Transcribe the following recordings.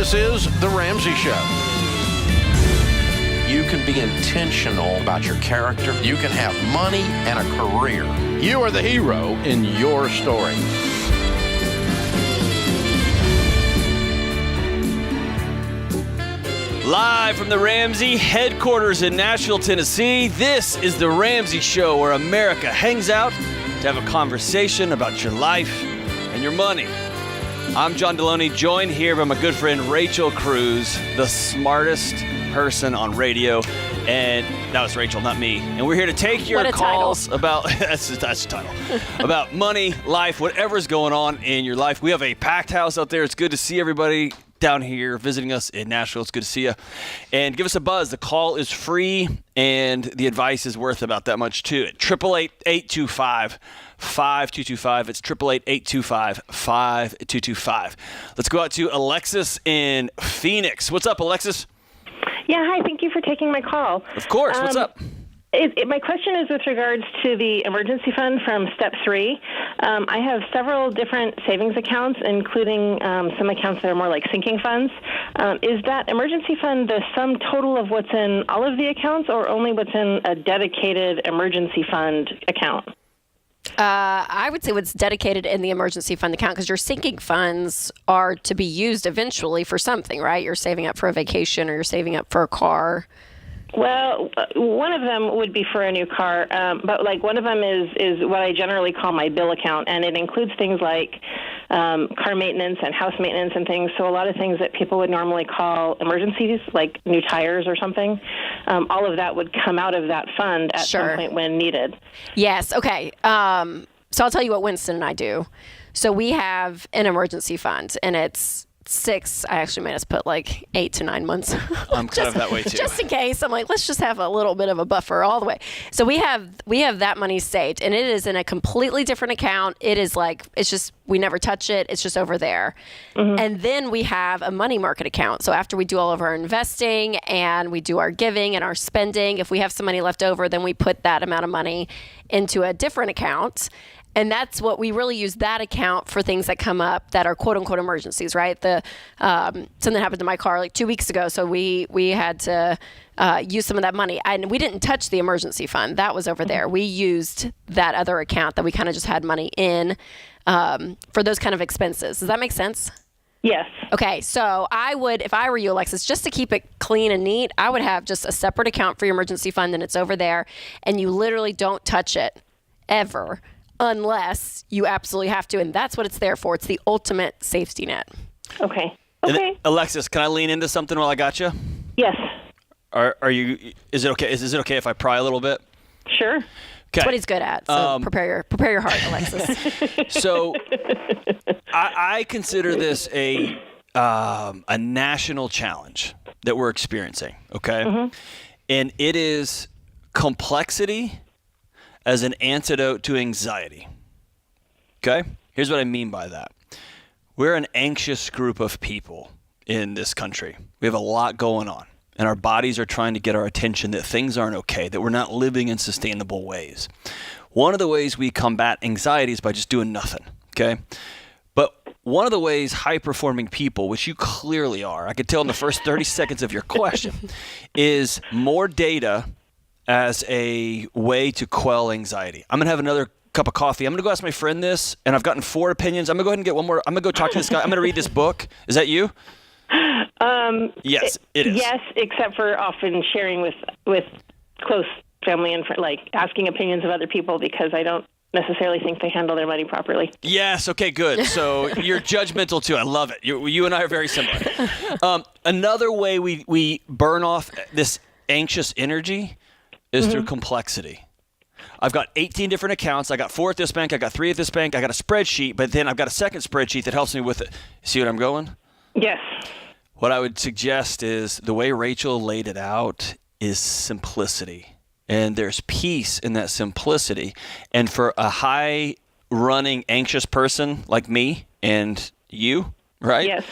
This is The Ramsey Show. You can be intentional about your character. You can have money and a career. You are the hero in your story. Live from the Ramsey headquarters in Nashville, Tennessee, this is The Ramsey Show, where America hangs out to have a conversation about your life and your money. I'm John Deloney, joined here by my good friend Rachel Cruz, the smartest person on radio. And that was Rachel, not me. And we're here to take your calls about that's the title. About money, life, whatever's going on in your life. We have a packed house out there. It's good to see everybody down here visiting us in Nashville. It's good to see you. And give us a buzz. The call is free, and the advice is worth about that much too. At 888-825-5225. It's 888-825-5225. Let's go out to Alexis in Phoenix. What's up, Alexis? Yeah, hi. Thank you for taking my call. Of course. What's up? My question is with regards to the emergency fund from Step 3. I have several different savings accounts, including some accounts that are more like sinking funds. Is that emergency fund the sum total of what's in all of the accounts, or only what's in a dedicated emergency fund account? I would say what's dedicated in the emergency fund account, because your sinking funds are to be used eventually for something, right? You're saving up for a vacation, or you're saving up for a car. Well, one of them would be for a new car, but like one of them is what I generally call my bill account, and it includes things like car maintenance and house maintenance and things. So a lot of things that people would normally call emergencies, like new tires or something, all of that would come out of that fund at some point when needed. Yes. Okay. So I'll tell you what Winston and I do. So we have an emergency fund, and it's 6. I actually made us put like 8 to 9 months. I'm kind of that way too. Just in case. I'm like, let's just have a little bit of a buffer all the way. So we have that money saved, and it is in a completely different account. It is like, it's just, we never touch it. It's just over there. Mm-hmm. And then we have a money market account. So after we do all of our investing and we do our giving and our spending, if we have some money left over, then we put that amount of money into a different account. And that's what we really use that account for, things that come up that are quote unquote emergencies, right? Something happened to my car like 2 weeks ago. So we had to use some of that money. And we didn't touch the emergency fund. That was over there. We used that other account that we kind of just had money in for those kind of expenses. Does that make sense? Yes. Okay, so I would, if I were you, Alexis, just to keep it clean and neat, I would have just a separate account for your emergency fund, and it's over there. And you literally don't touch it ever, unless you absolutely have to, and that's what it's there for. It's the ultimate safety net. Okay. And Alexis, can I lean into something while I got you? Yes. Are you? Is it okay? Is it okay if I pry a little bit? Sure. Okay. That's what he's good at. So prepare your heart, Alexis. So I consider this a national challenge that we're experiencing. Okay, and it is complexity as an antidote to anxiety. Okay? Here's what I mean by that. We're an anxious group of people in this country. We have a lot going on, and our bodies are trying to get our attention that things aren't okay, that we're not living in sustainable ways. One of the ways we combat anxiety is by just doing nothing, okay? But one of the ways high-performing people, which you clearly are, I could tell in the first 30 seconds of your question, is more data as a way to quell anxiety. I'm going to have another cup of coffee. I'm going to go ask my friend this, and I've gotten 4 opinions. I'm going to go ahead and get one more. I'm going to go talk to this guy. I'm going to read this book. Is that you? Yes, it is. Yes, except for often sharing with close family and like asking opinions of other people, because I don't necessarily think they handle their money properly. Yes, okay, good. So you're judgmental too. I love it. You and I are very similar. Another way we burn off this anxious energy is through complexity. I've got 18 different accounts. I got 4 at this bank. I got 3 at this bank. I got a spreadsheet, but then I've got a second spreadsheet that helps me with it. See what I'm going? Yes. What I would suggest is the way Rachel laid it out is simplicity. And there's peace in that simplicity. And for a high-running, anxious person like me and you, right? Yes.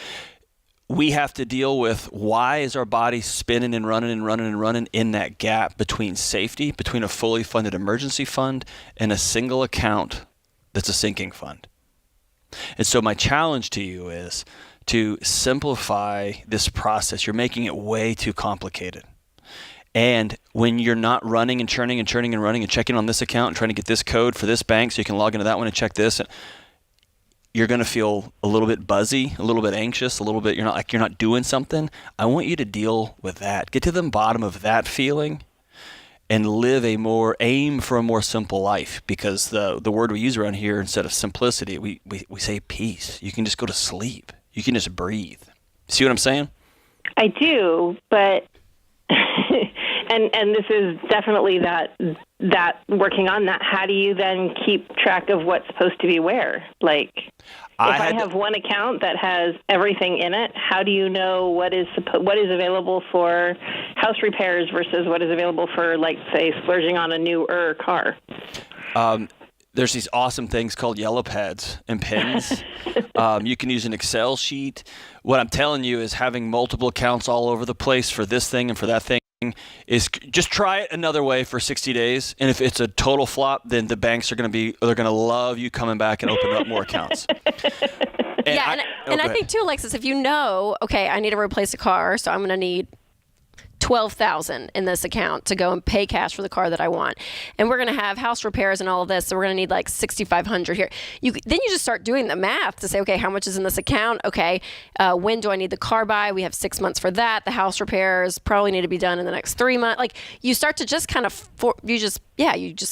We have to deal with why is our body spinning and running and running and running in that gap between safety, between a fully funded emergency fund and a single account that's a sinking fund. And so my challenge to you is to simplify this process. You're making it way too complicated. And when you're not running and churning and churning and running and checking on this account and trying to get this code for this bank so you can log into that one and check this, you're going to feel a little bit buzzy, a little bit anxious, a little bit you're not doing something. I want you to deal with that. Get to the bottom of that feeling and aim for a more simple life, because the word we use around here instead of simplicity, we say peace. You can just go to sleep. You can just breathe. See what I'm saying? I do, but and this is definitely that working on that. How do you then keep track of what's supposed to be where? Like, if I have one account that has everything in it, how do you know what is available for house repairs versus what is available for, like, say, splurging on a newer car? There's these awesome things called yellow pads and pens. You can use an Excel sheet. What I'm telling you is having multiple accounts all over the place for this thing and for that thing is just try it another way for 60 days. And if it's a total flop, then the banks they're going to love you coming back and opening up more accounts. I think too, Alexis, if you know, okay, I need to replace a car, so I'm going to need $12,000 in this account to go and pay cash for the car that I want, and we're going to have house repairs and all of this, so we're going to need like $6,500 here. Then you just start doing the math to say, okay, how much is in this account? Okay, when do I need the car by? We have 6 months for that. The house repairs probably need to be done in the next 3 months. Like, you start to just kind of you just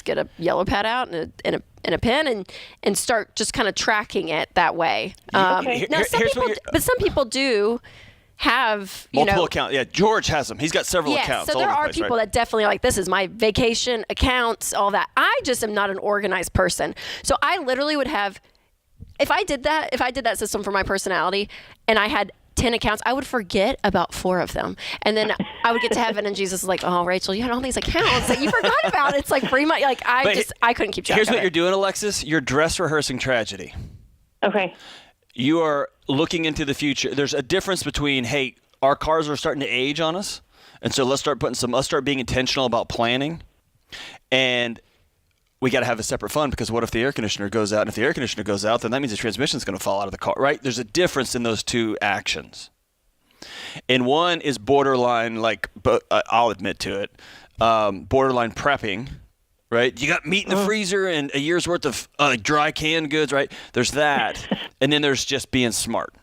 get a yellow pad out and a pen and start just kind of tracking it that way. Okay. Now, some people do have multiple accounts. Yeah, George has them. He's got several accounts. So there are people that definitely are like, this is my vacation accounts, all that. I just am not an organized person. So I literally would have, if I did that system for my personality and I had 10 accounts, I would forget about 4 of them. And then I would get to heaven and Jesus is like, oh, Rachel, you had all these accounts that you forgot about. It's like free money. Like, I couldn't keep track of it. Here's what you're doing, Alexis. You're dress rehearsing tragedy. Okay. You are looking into the future. There's a difference between, hey, our cars are starting to age on us, and so let's start being intentional about planning, and we got to have a separate fund, because what if the air conditioner goes out? And if the air conditioner goes out, then that means the transmission's going to fall out of the car, right? There's a difference in those two actions. And one is borderline, but I'll admit to it, borderline prepping. Right, you got meat in the freezer and a year's worth of dry canned goods. Right, there's that, and then there's just being smart.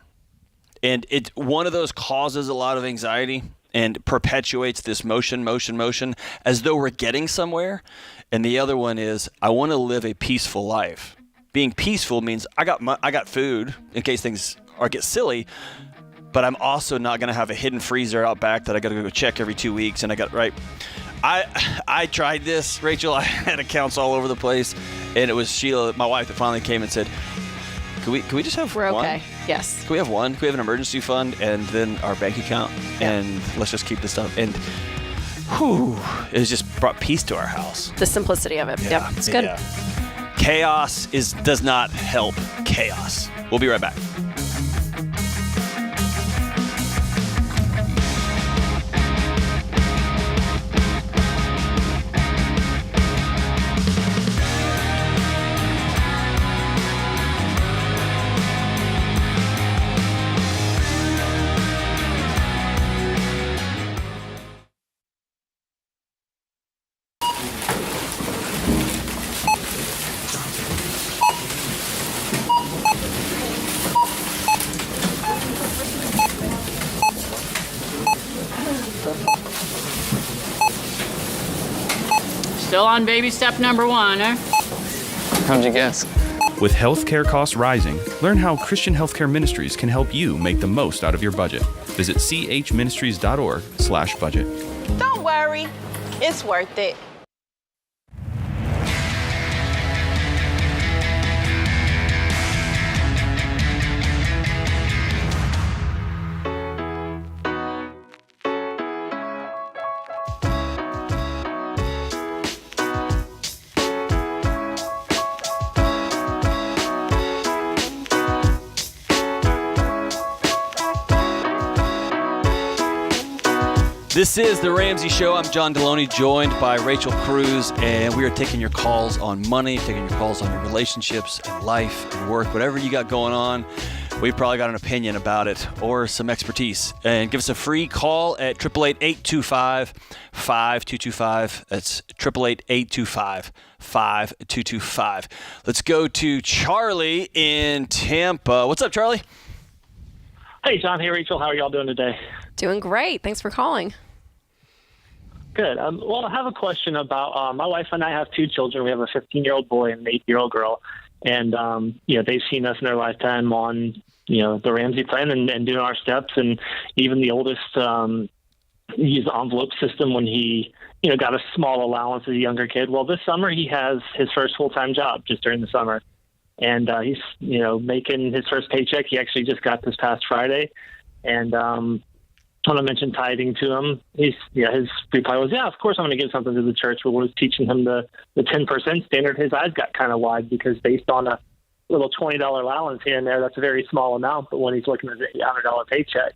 And one of those causes a lot of anxiety and perpetuates this motion, as though we're getting somewhere. And the other one is, I want to live a peaceful life. Being peaceful means I got food in case things get silly, but I'm also not going to have a hidden freezer out back that I got to go check every 2 weeks. And I tried this, Rachel. I had accounts all over the place, and it was Sheila, my wife, that finally came and said, Can we just have one? We're okay. Yes. Can we have one? Can we have an emergency fund and then our bank account? Yeah. And let's just keep this stuff. And it just brought peace to our house. The simplicity of it. Yeah. Yep. It's good. Yeah. Chaos does not help chaos. We'll be right back. Still on baby step number 1, eh? How'd you guess? With healthcare costs rising, learn how Christian Healthcare Ministries can help you make the most out of your budget. Visit chministries.org/budget. Don't worry, it's worth it. This is The Ramsey Show. I'm John Deloney, joined by Rachel Cruz, and we are taking your calls on money, taking your calls on your relationships and life and work, whatever you got going on. we've probably got an opinion about it or some expertise. And give us a free call at 888-825-5225. That's 888-825-5225. Let's go to Charlie in Tampa. What's up, Charlie? Hey, John. Hey, Rachel. How are y'all doing today? Doing great. Thanks for calling. Good. Well, I have a question about my wife and I have two children. We have a 15-year-old boy and an 8-year-old girl. And, they've seen us in their lifetime on, the Ramsey plan and doing our steps. And even the oldest used the envelope system when he, got a small allowance as a younger kid. Well, this summer he has his first full-time job just during the summer. And he's, making his first paycheck. He actually just got this past Friday. And when I mentioned tithing to him, his reply was, yeah, of course I'm going to give something to the church. But when I was teaching him the 10% standard, his eyes got kind of wide because based on a little $20 allowance here and there, that's a very small amount. But when he's looking at an $800 paycheck,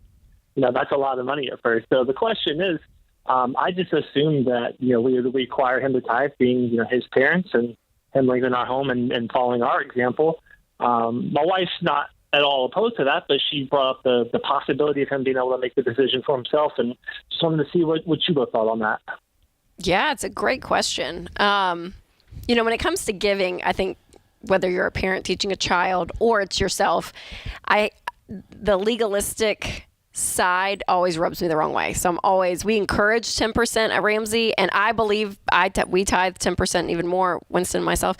that's a lot of money at first. So the question is, I just assumed that, we would require him to tithe being, his parents and him leaving our home and following our example. My wife's not at all opposed to that, but she brought up the possibility of him being able to make the decision for himself, and just wanted to see what you both thought on that. Yeah, it's a great question. When it comes to giving, I think whether you're a parent teaching a child or it's yourself, the legalistic side always rubs me the wrong way. So we encourage 10% at Ramsey, and I believe we tithe 10%, even more, Winston and myself.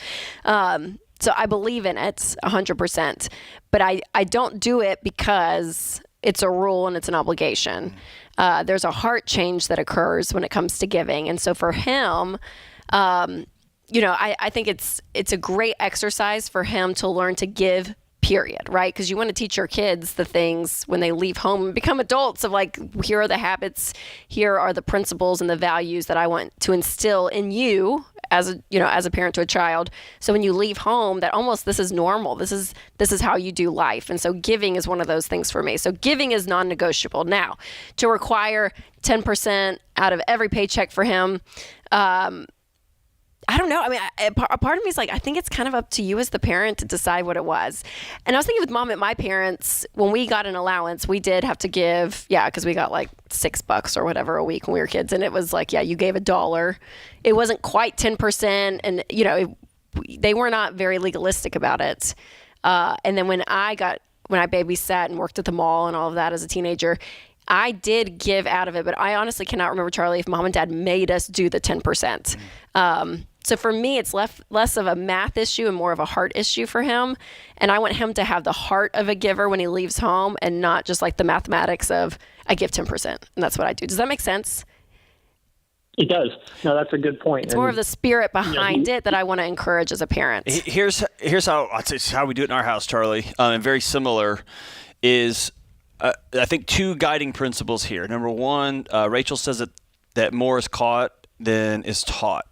So I believe in it 100%, but I don't do it because it's a rule and it's an obligation. There's a heart change that occurs when it comes to giving. And so for him, I think it's a great exercise for him to learn to give, period, right? Because you want to teach your kids the things when they leave home and become adults of like, here are the habits, here are the principles and the values that I want to instill in you as a parent to a child. So when you leave home, that almost this is normal. This is how you do life. And so giving is one of those things for me. So giving is non-negotiable. Now, to require 10% out of every paycheck for him, I don't know. I mean, a part of me is like, I think it's kind of up to you as the parent to decide what it was. And I was thinking with Mom and my parents, when we got an allowance, we did have to give, because we got like $6 or whatever a week when we were kids. And it was like, you gave $1. It wasn't quite 10%. And, they were not very legalistic about it. And then when I babysat and worked at the mall and all of that as a teenager, I did give out of it, but I honestly cannot remember, Charlie, if Mom and Dad made us do the 10%. So for me, it's less of a math issue and more of a heart issue for him. And I want him to have the heart of a giver when he leaves home and not just like the mathematics of I give 10%. And that's what I do. Does that make sense? It does. No, that's a good point. It's more of the spirit behind it that I want to encourage as a parent. Here's how we do it in our house, Charlie. And very similar is I think two guiding principles here. Number one, Rachel says that more is caught than is taught.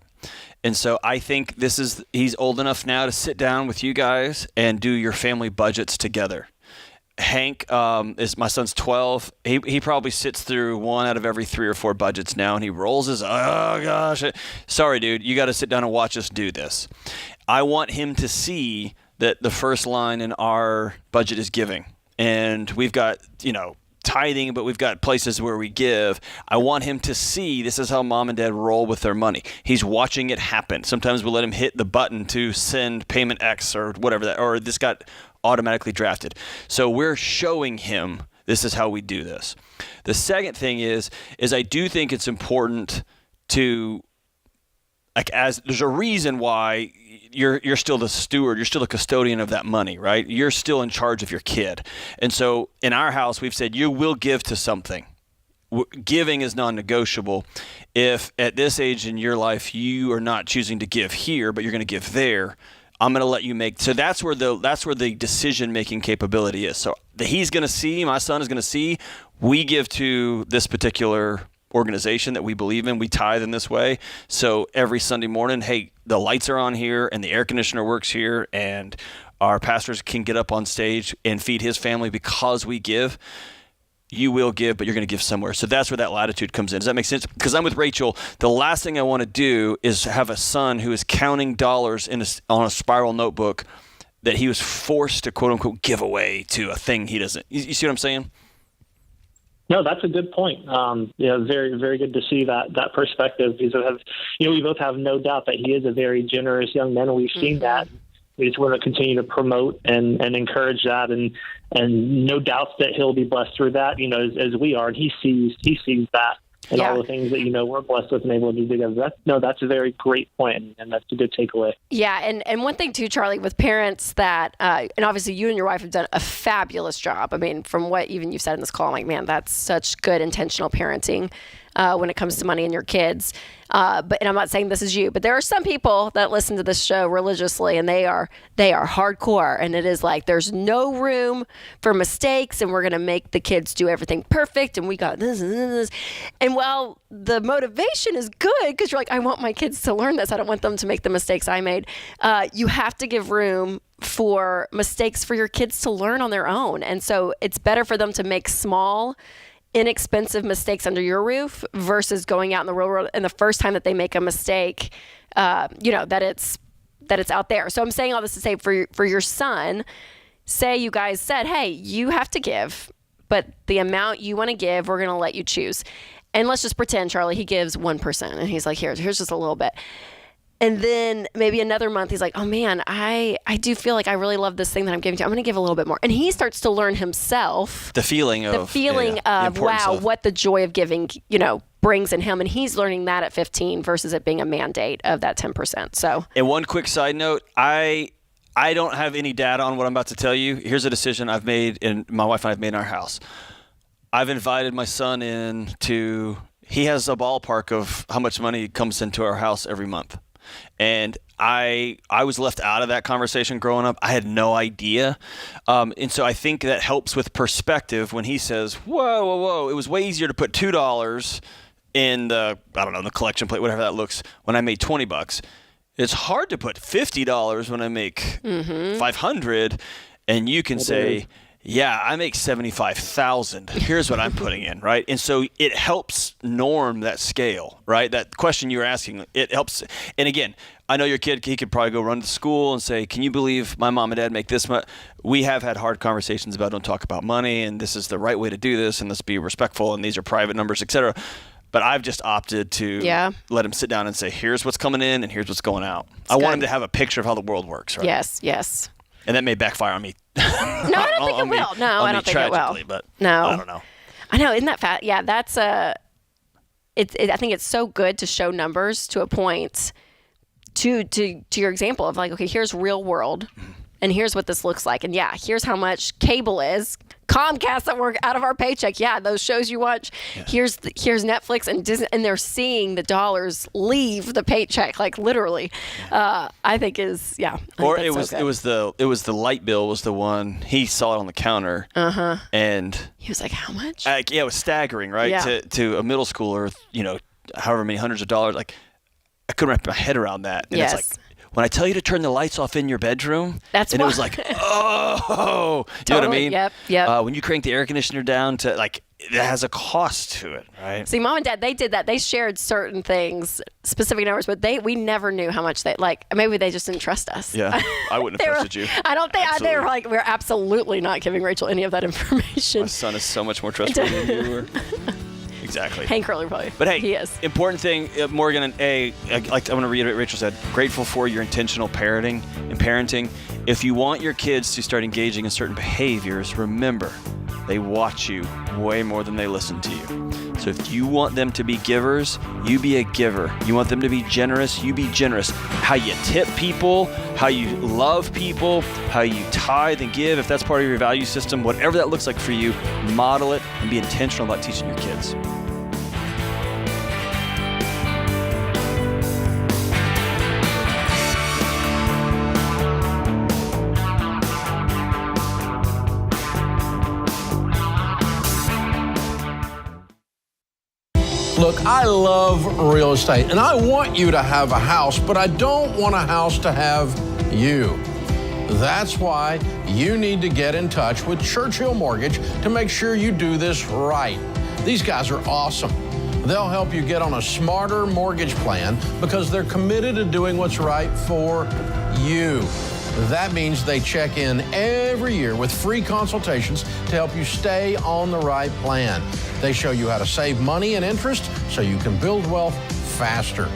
And so I think he's old enough now to sit down with you guys and do your family budgets together. Hank is my son's 12. He probably sits through one out of every 3 or 4 budgets now, and he rolls his, oh gosh, sorry dude, you got to sit down and watch us do this. I want him to see that the first line in our budget is giving. And we've got, tithing, but we've got places where we give. I want him to see this is how Mom and Dad roll with their money. He's watching it happen. Sometimes we'll let him hit the button to send payment X or whatever or this got automatically drafted. So we're showing him this is how we do this. The second thing is I do think it's important to, there's a reason why you're still the steward, you're still the custodian of that money, right? You're still in charge of your kid. And so in our house, we've said you will give to something. Giving is non-negotiable. If at this age in your life you are not choosing to give here, but you're going to give there, I'm going to let you make. So that's where the decision-making capability is. So he's going to see, my son is going to see, we give to this particular organization that we believe in. We tithe in this way. So every Sunday morning, hey, the lights are on here and the air conditioner works here and our pastors can get up on stage and feed his family because we give. You will give, but you're going to give somewhere. So that's where that latitude comes in. Does that make sense? Because I'm with Rachel. The last thing I want to do is have a son who is counting dollars on a spiral notebook that he was forced to, quote unquote, give away to a thing he doesn't. You see what I'm saying? No, that's a good point. Very, very good to see that perspective. We both have no doubt that he is a very generous young man, and we've seen that. We just want to continue to promote and encourage that, and no doubt that he'll be blessed through that, as we are. And he sees that. And all the things that, we're blessed with and able to do together. That's a very great point, and that's a good takeaway. Yeah, and one thing too, Charlie, with parents that, and obviously you and your wife have done a fabulous job. I mean, from what even you've said in this call, I'm like, man, that's such good intentional parenting when it comes to money and your kids. And I'm not saying this is you, but there are some people that listen to this show religiously, and they are hardcore, and it is like there's no room for mistakes, and we're going to make the kids do everything perfect, and we got this and this. And while the motivation is good, because you're like, I want my kids to learn this, I don't want them to make the mistakes I made, you have to give room for mistakes for your kids to learn on their own. And so it's better for them to make small, inexpensive mistakes under your roof versus going out in the real world and the first time that they make a mistake, that it's out there. So I'm saying all this to say for your son, say you guys said, hey, you have to give, but the amount you want to give, we're going to let you choose. And let's just pretend, Charlie, he gives 1%, and he's like, here's just a little bit. And then maybe another month, he's like, oh man, I do feel like I really love this thing that I'm giving to you. I'm going to give a little bit more. And he starts to learn himself. The feeling of wow, what the joy of giving, brings in him. And he's learning that at 15 versus it being a mandate of that 10%. So. And one quick side note, I don't have any data on what I'm about to tell you. Here's a decision I've made, and my wife and I have made in our house. I've invited my son in he has a ballpark of how much money comes into our house every month. And I was left out of that conversation growing up. I had no idea. And so I think that helps with perspective when he says, whoa, it was way easier to put $2 in the collection plate, whatever that looks, when I made $20. It's hard to put $50 when I make $500. And you can say, yeah, I make $75,000. Here's what I'm putting in, right? And so it helps norm that scale, right? That question you were asking, it helps. And again, I know your kid, he could probably go run to school and say, can you believe my mom and dad make this much? We have had hard conversations about don't talk about money, and this is the right way to do this, and let's be respectful, and these are private numbers, et cetera. But I've just opted to let him sit down and say, here's what's coming in and here's what's going out. I want him to have a picture of how the world works, right? Yes. And that may backfire on me. No, I don't think it will. No, I don't think it will. But no, I don't know. I know, isn't that fat? Yeah, that's I think it's so good to show numbers to a point. To your example of like, okay, here's real world, and here's what this looks like, and here's how much cable is. Comcast that work out of our paycheck. Yeah, those shows you watch. Yeah. Here's Netflix and Disney, and they're seeing the dollars leave the paycheck, like literally. I think is Or it was the light bill was the one he saw it on the counter. And he was like, how much? It was staggering, right? Yeah. To a middle schooler, however many hundreds of dollars. Like I couldn't wrap my head around that. And it's like, when I tell you to turn the lights off in your bedroom, it was like, oh, you know what I mean? Yep. When you crank the air conditioner down to like, it has a cost to it, right? See, Mom and Dad, they did that. They shared certain things, specific numbers, but we never knew how much they like. Maybe they just didn't trust us. Yeah, I wouldn't have trusted you. I don't think they were like, we're absolutely not giving Rachel any of that information. My son is so much more trustworthy than you were. Exactly. Hank Curly probably. But hey, he is. Important thing, Morgan, and I want to reiterate what Rachel said. Grateful for your intentional parenting. If you want your kids to start engaging in certain behaviors, remember, they watch you way more than they listen to you. So if you want them to be givers, you be a giver. You want them to be generous, you be generous. How you tip people, how you love people, how you tithe and give, if that's part of your value system, whatever that looks like for you, model it and be intentional about teaching your kids. Look, I love real estate, and I want you to have a house, but I don't want a house to have you. That's why you need to get in touch with Churchill Mortgage to make sure you do this right. These guys are awesome. They'll help you get on a smarter mortgage plan because they're committed to doing what's right for you. That means they check in every year with free consultations to help you stay on the right plan. They show you how to save money and interest so you can build wealth faster.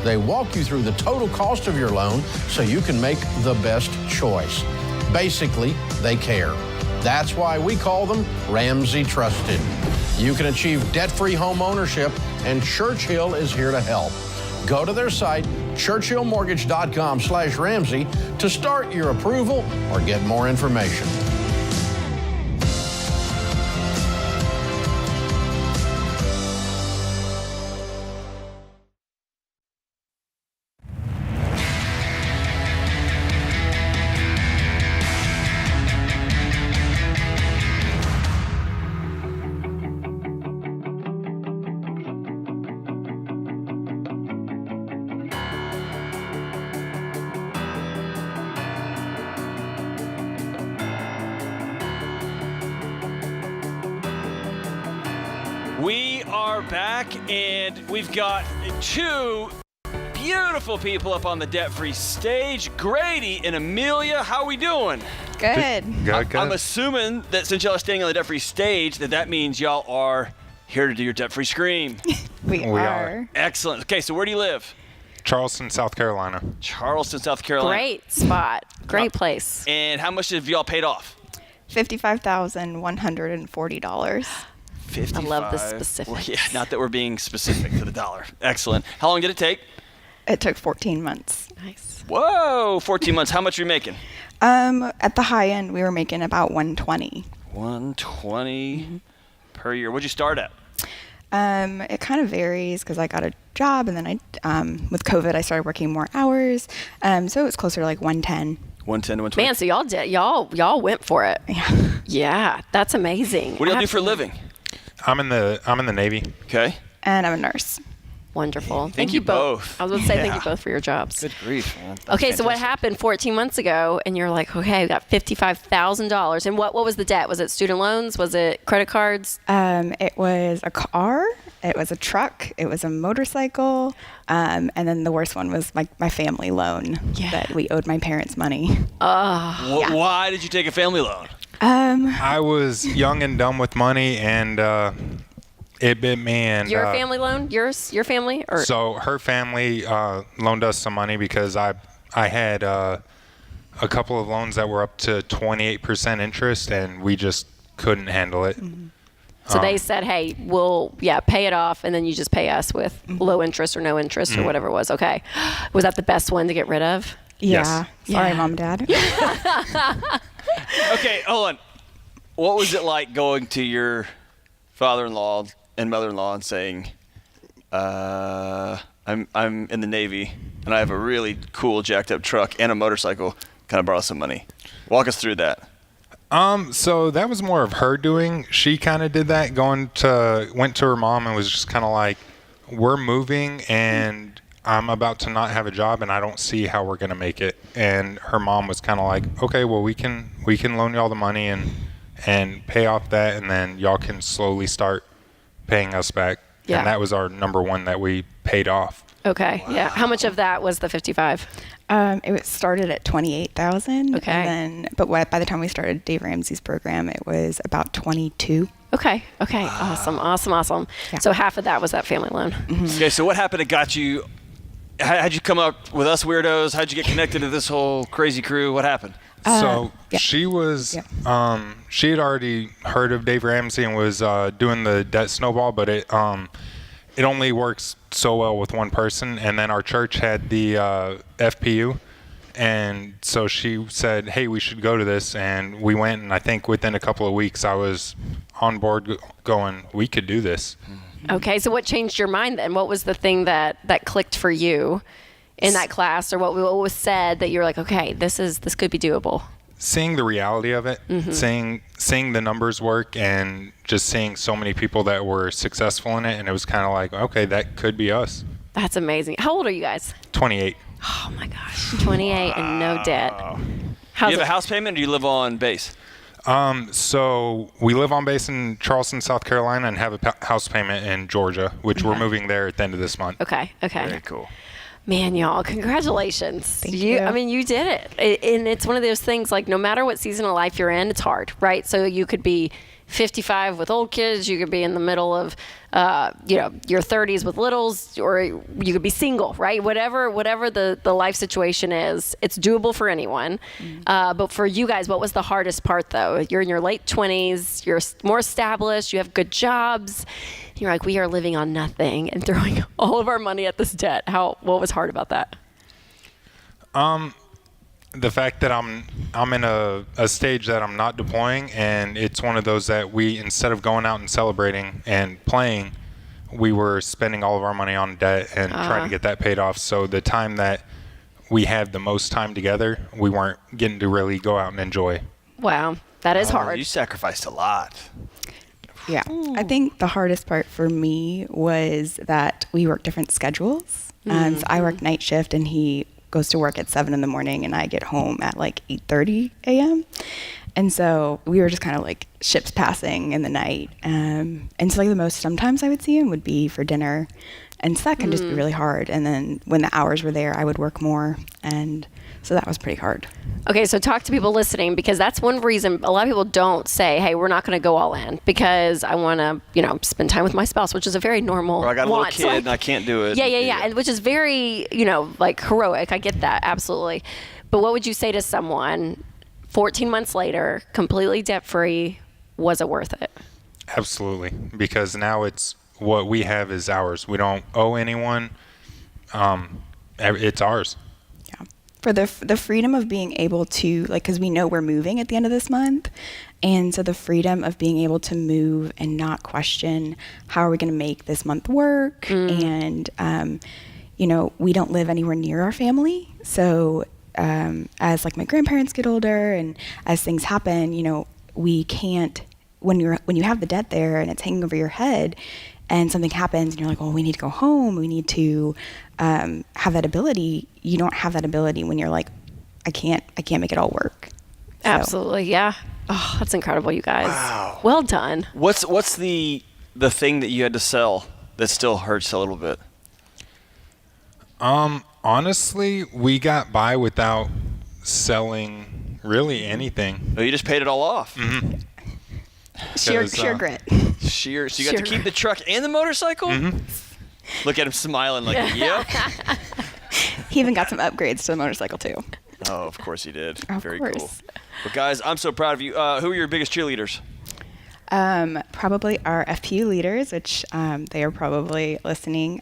They walk you through the total cost of your loan so you can make the best choice. Basically, they care. That's why we call them Ramsey Trusted. You can achieve debt-free home ownership, and Churchill is here to help. Go to their site, churchillmortgage.com/Ramsey, to start your approval or get more information. We are back, and we've got two beautiful people up on the debt-free stage. Grady and Amelia, how are we doing? Good. I'm assuming that since y'all are standing on the debt-free stage, that means y'all are here to do your debt-free scream. We are. Excellent. Okay, so where do you live? Charleston, South Carolina. Charleston, South Carolina. Great spot. Great place. And how much have y'all paid off? $55,140. 55. I love the specifics. Well, yeah, not that we're being specific to the dollar. Excellent. How long did it take? It took 14 months. Nice. Whoa, 14 months. How much are you making? At the high end, we were making about 120. 120 per year. What'd you start at? It kind of varies because I got a job, and then with COVID, I started working more hours. So it was closer to like 110. 110 to 120. Man, so y'all went for it. Yeah, that's amazing. What do y'all do for a living? I'm in the Navy. Okay. And I'm a nurse. Wonderful. Thank you both. I was going to say thank you both for your jobs. Good grief, man. That's okay, so what fantastic. happened 14 months ago, and you're like, okay, we got $55,000. And what was the debt? Was it student loans? Was it credit cards? It was a car. It was a truck. It was a motorcycle. And then the worst one was my family loan that we owed my parents money. Why did you take a family loan? I was young and dumb with money, and it bit me. And Your family loan? Your family? Or? So her family loaned us some money because I had a couple of loans that were up to 28% interest, and we just couldn't handle it. Mm-hmm. So they said, hey, we'll pay it off, and then you just pay us with low interest or no interest or whatever it was. Okay. Was that the best one to get rid of? Yeah. Yes. Sorry, Mom and Dad. Okay, hold on. What was it like going to your father-in-law and mother-in-law and saying, I'm in the Navy, and I have a really cool jacked-up truck and a motorcycle. Can I borrow some money? Walk us through that. So that was more of her doing. She kind of did that, went to her mom and was just kind of like, we're moving and I'm about to not have a job and I don't see how we're going to make it. And her mom was kind of like, okay, well, we can loan y'all the money and pay off that, and then y'all can slowly start paying us back. Yeah. And that was our number one that we paid off. Okay. Wow. Yeah. How much of that was the 55? It started at 28,000. Okay. And then, by the time we started Dave Ramsey's program, it was about 22. Okay. Awesome. Yeah. So half of that was that family loan. Mm-hmm. Okay, so what happened that got you? How'd you come up with us weirdos? How'd you get connected to this whole crazy crew? What happened? She was, she had already heard of Dave Ramsey and was doing the debt snowball, but it only works so well with one person. And then our church had the FPU, and so she said, hey, we should go to this. And we went, and I think within a couple of weeks I was on board going, we could do this. Okay, so what changed your mind then? What was the thing that clicked for you in that class, or what was said that you were like, okay, this could be doable? Seeing the reality of it, seeing the numbers work, and just seeing so many people that were successful in it, and it was kind of like, okay, that could be us. That's amazing. How old are you guys? 28. Oh my gosh, 28 and no debt. Do you have a house payment, or do you live on base? So we live on base in Charleston, South Carolina, and have a house payment in Georgia, which we're moving there at the end of this month. Okay. Very cool. Man, y'all, congratulations. Thank you. I mean, you did it. And it's one of those things, like, no matter what season of life you're in, it's hard, right? So you could be 55 with old kids, you could be in the middle of, your 30s with littles, or you could be single, right? Whatever the life situation is, it's doable for anyone. But for you guys, what was the hardest part, though? You're in your late 20s, you're more established, you have good jobs. You're like, we are living on nothing and throwing all of our money at this debt. What was hard about that? The fact that I'm in a stage that I'm not deploying, and it's one of those that we, instead of going out and celebrating and playing, we were spending all of our money on debt and trying to get that paid off. So the time that we had the most time together, we weren't getting to really go out and enjoy. Wow, that is hard. You sacrificed a lot. Yeah. I think the hardest part for me was that we work different schedules. So I work night shift, and he goes to work at 7 in the morning, and I get home at like 8:30 a.m. And so we were just kind of like ships passing in the night. And so like the most sometimes I would see him would be for dinner. And so that can just be really hard. And then when the hours were there, I would work more. And so that was pretty hard. Okay, so talk to people listening, because that's one reason a lot of people don't say, hey, we're not going to go all in because I want to, spend time with my spouse, which is a very normal Or I got a want. little kid and I can't do it. Yeah. And which is very, like heroic. I get that. Absolutely. But what would you say to someone 14 months later, completely debt-free? Was it worth it? Absolutely. Because now it's what we have is ours. We don't owe anyone. It's ours. For the freedom of being able to, like, because we know we're moving at the end of this month, and so the freedom of being able to move and not question how are we going to make this month work, and we don't live anywhere near our family, so as like my grandparents get older and as things happen, we can't, when you have the debt there and it's hanging over your head, and something happens and you're like, well, we need to go home, we need to have that ability. You don't have that ability when you're like, I can't make it all work. So. Absolutely, yeah. Oh, that's incredible, you guys. Wow. Well done. What's the thing that you had to sell that still hurts a little bit? Honestly, we got by without selling really anything. Oh, you just paid it all off. Mm-hmm. Sheer grit. So you got to keep the truck and the motorcycle? Mm-hmm. Look at him smiling like, yep. He even got some upgrades to the motorcycle too. Oh, of course he did. Of Very course. cool. Well, guys, I'm so proud of you. Who are your biggest cheerleaders? Probably our FPU leaders, which they are probably listening,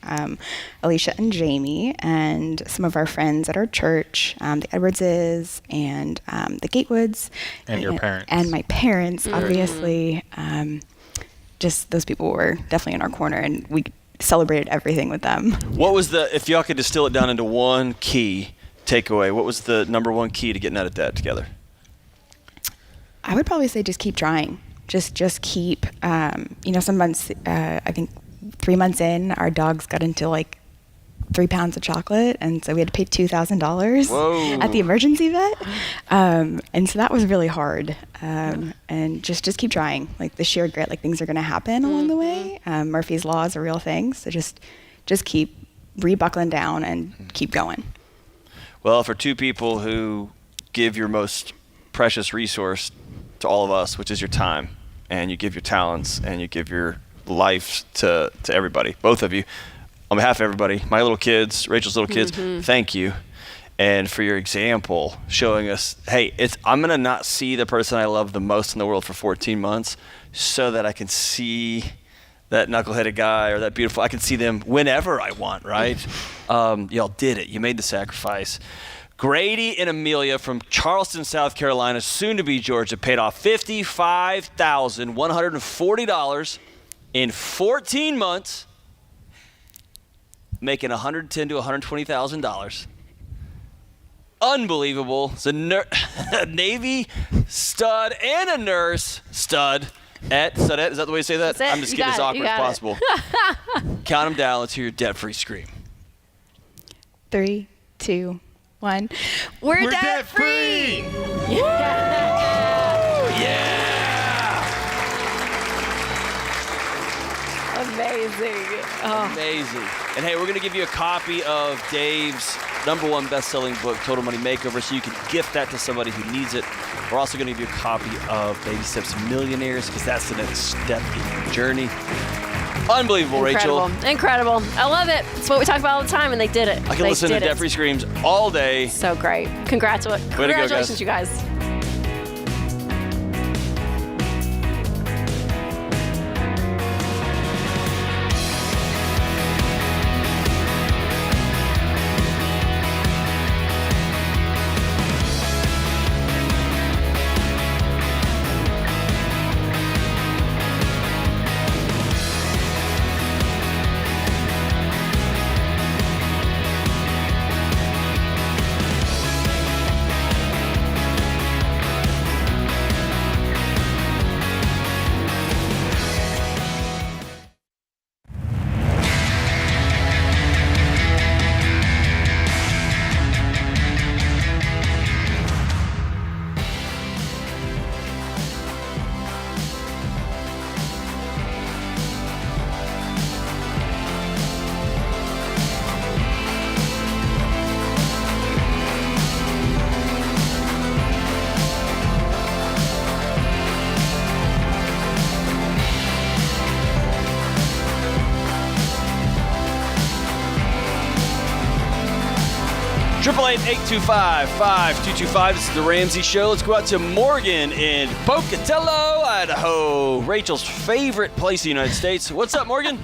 Alicia and Jamie, and some of our friends at our church, the Edwardses and the Gatewoods. And your parents. And my parents, obviously. Just those people were definitely in our corner, and we celebrated everything with them. What was if y'all could distill it down into one key takeaway, what was the number one key to getting out of debt together? I would probably say just keep trying. Just keep, some months, I think 3 months in, our dogs got into like 3 pounds of chocolate. And so we had to pay $2,000 at the emergency vet. And so that was really hard. And just keep trying, like the sheer grit, like things are going to happen along the way. Murphy's Law is a real thing. So just keep rebuckling down and keep going. Well, for two people who give your most precious resource to all of us, which is your time, and you give your talents, and you give your life to everybody, both of you, on behalf of everybody, my little kids, Rachel's little kids, thank you. And for your example, showing us, hey, I'm going to not see the person I love the most in the world for 14 months so that I can see that knuckleheaded guy or that beautiful, I can see them whenever I want, right? Y'all did it. You made the sacrifice. Grady and Amelia from Charleston, South Carolina, soon to be Georgia, paid off $55,140 in 14 months, making $110,000 to $120,000. Unbelievable. It's a Navy stud and a nurse stud. Studette, is that the way you say that? I'm just getting as awkward as possible. Count them down. Let's hear your debt-free scream. 3, 2, 1. We're debt-free! Yeah! Love amazing. Oh. Amazing. And hey, we're going to give you a copy of Dave's #1 best-selling book, Total Money Makeover, so you can gift that to somebody who needs it. We're also going to give you a copy of Baby Steps Millionaires, because that's the next step in your journey. Unbelievable, Rachel. Incredible. I love it. It's what we talk about all the time, and they did it. I can listen to Jeffrey Screams all day. So great. Congratulations, you guys. Triple 8-825-5225. This is the Ramsey Show. Let's go out to Morgan in Pocatello, Idaho. Rachel's favorite place in the United States. What's up, Morgan?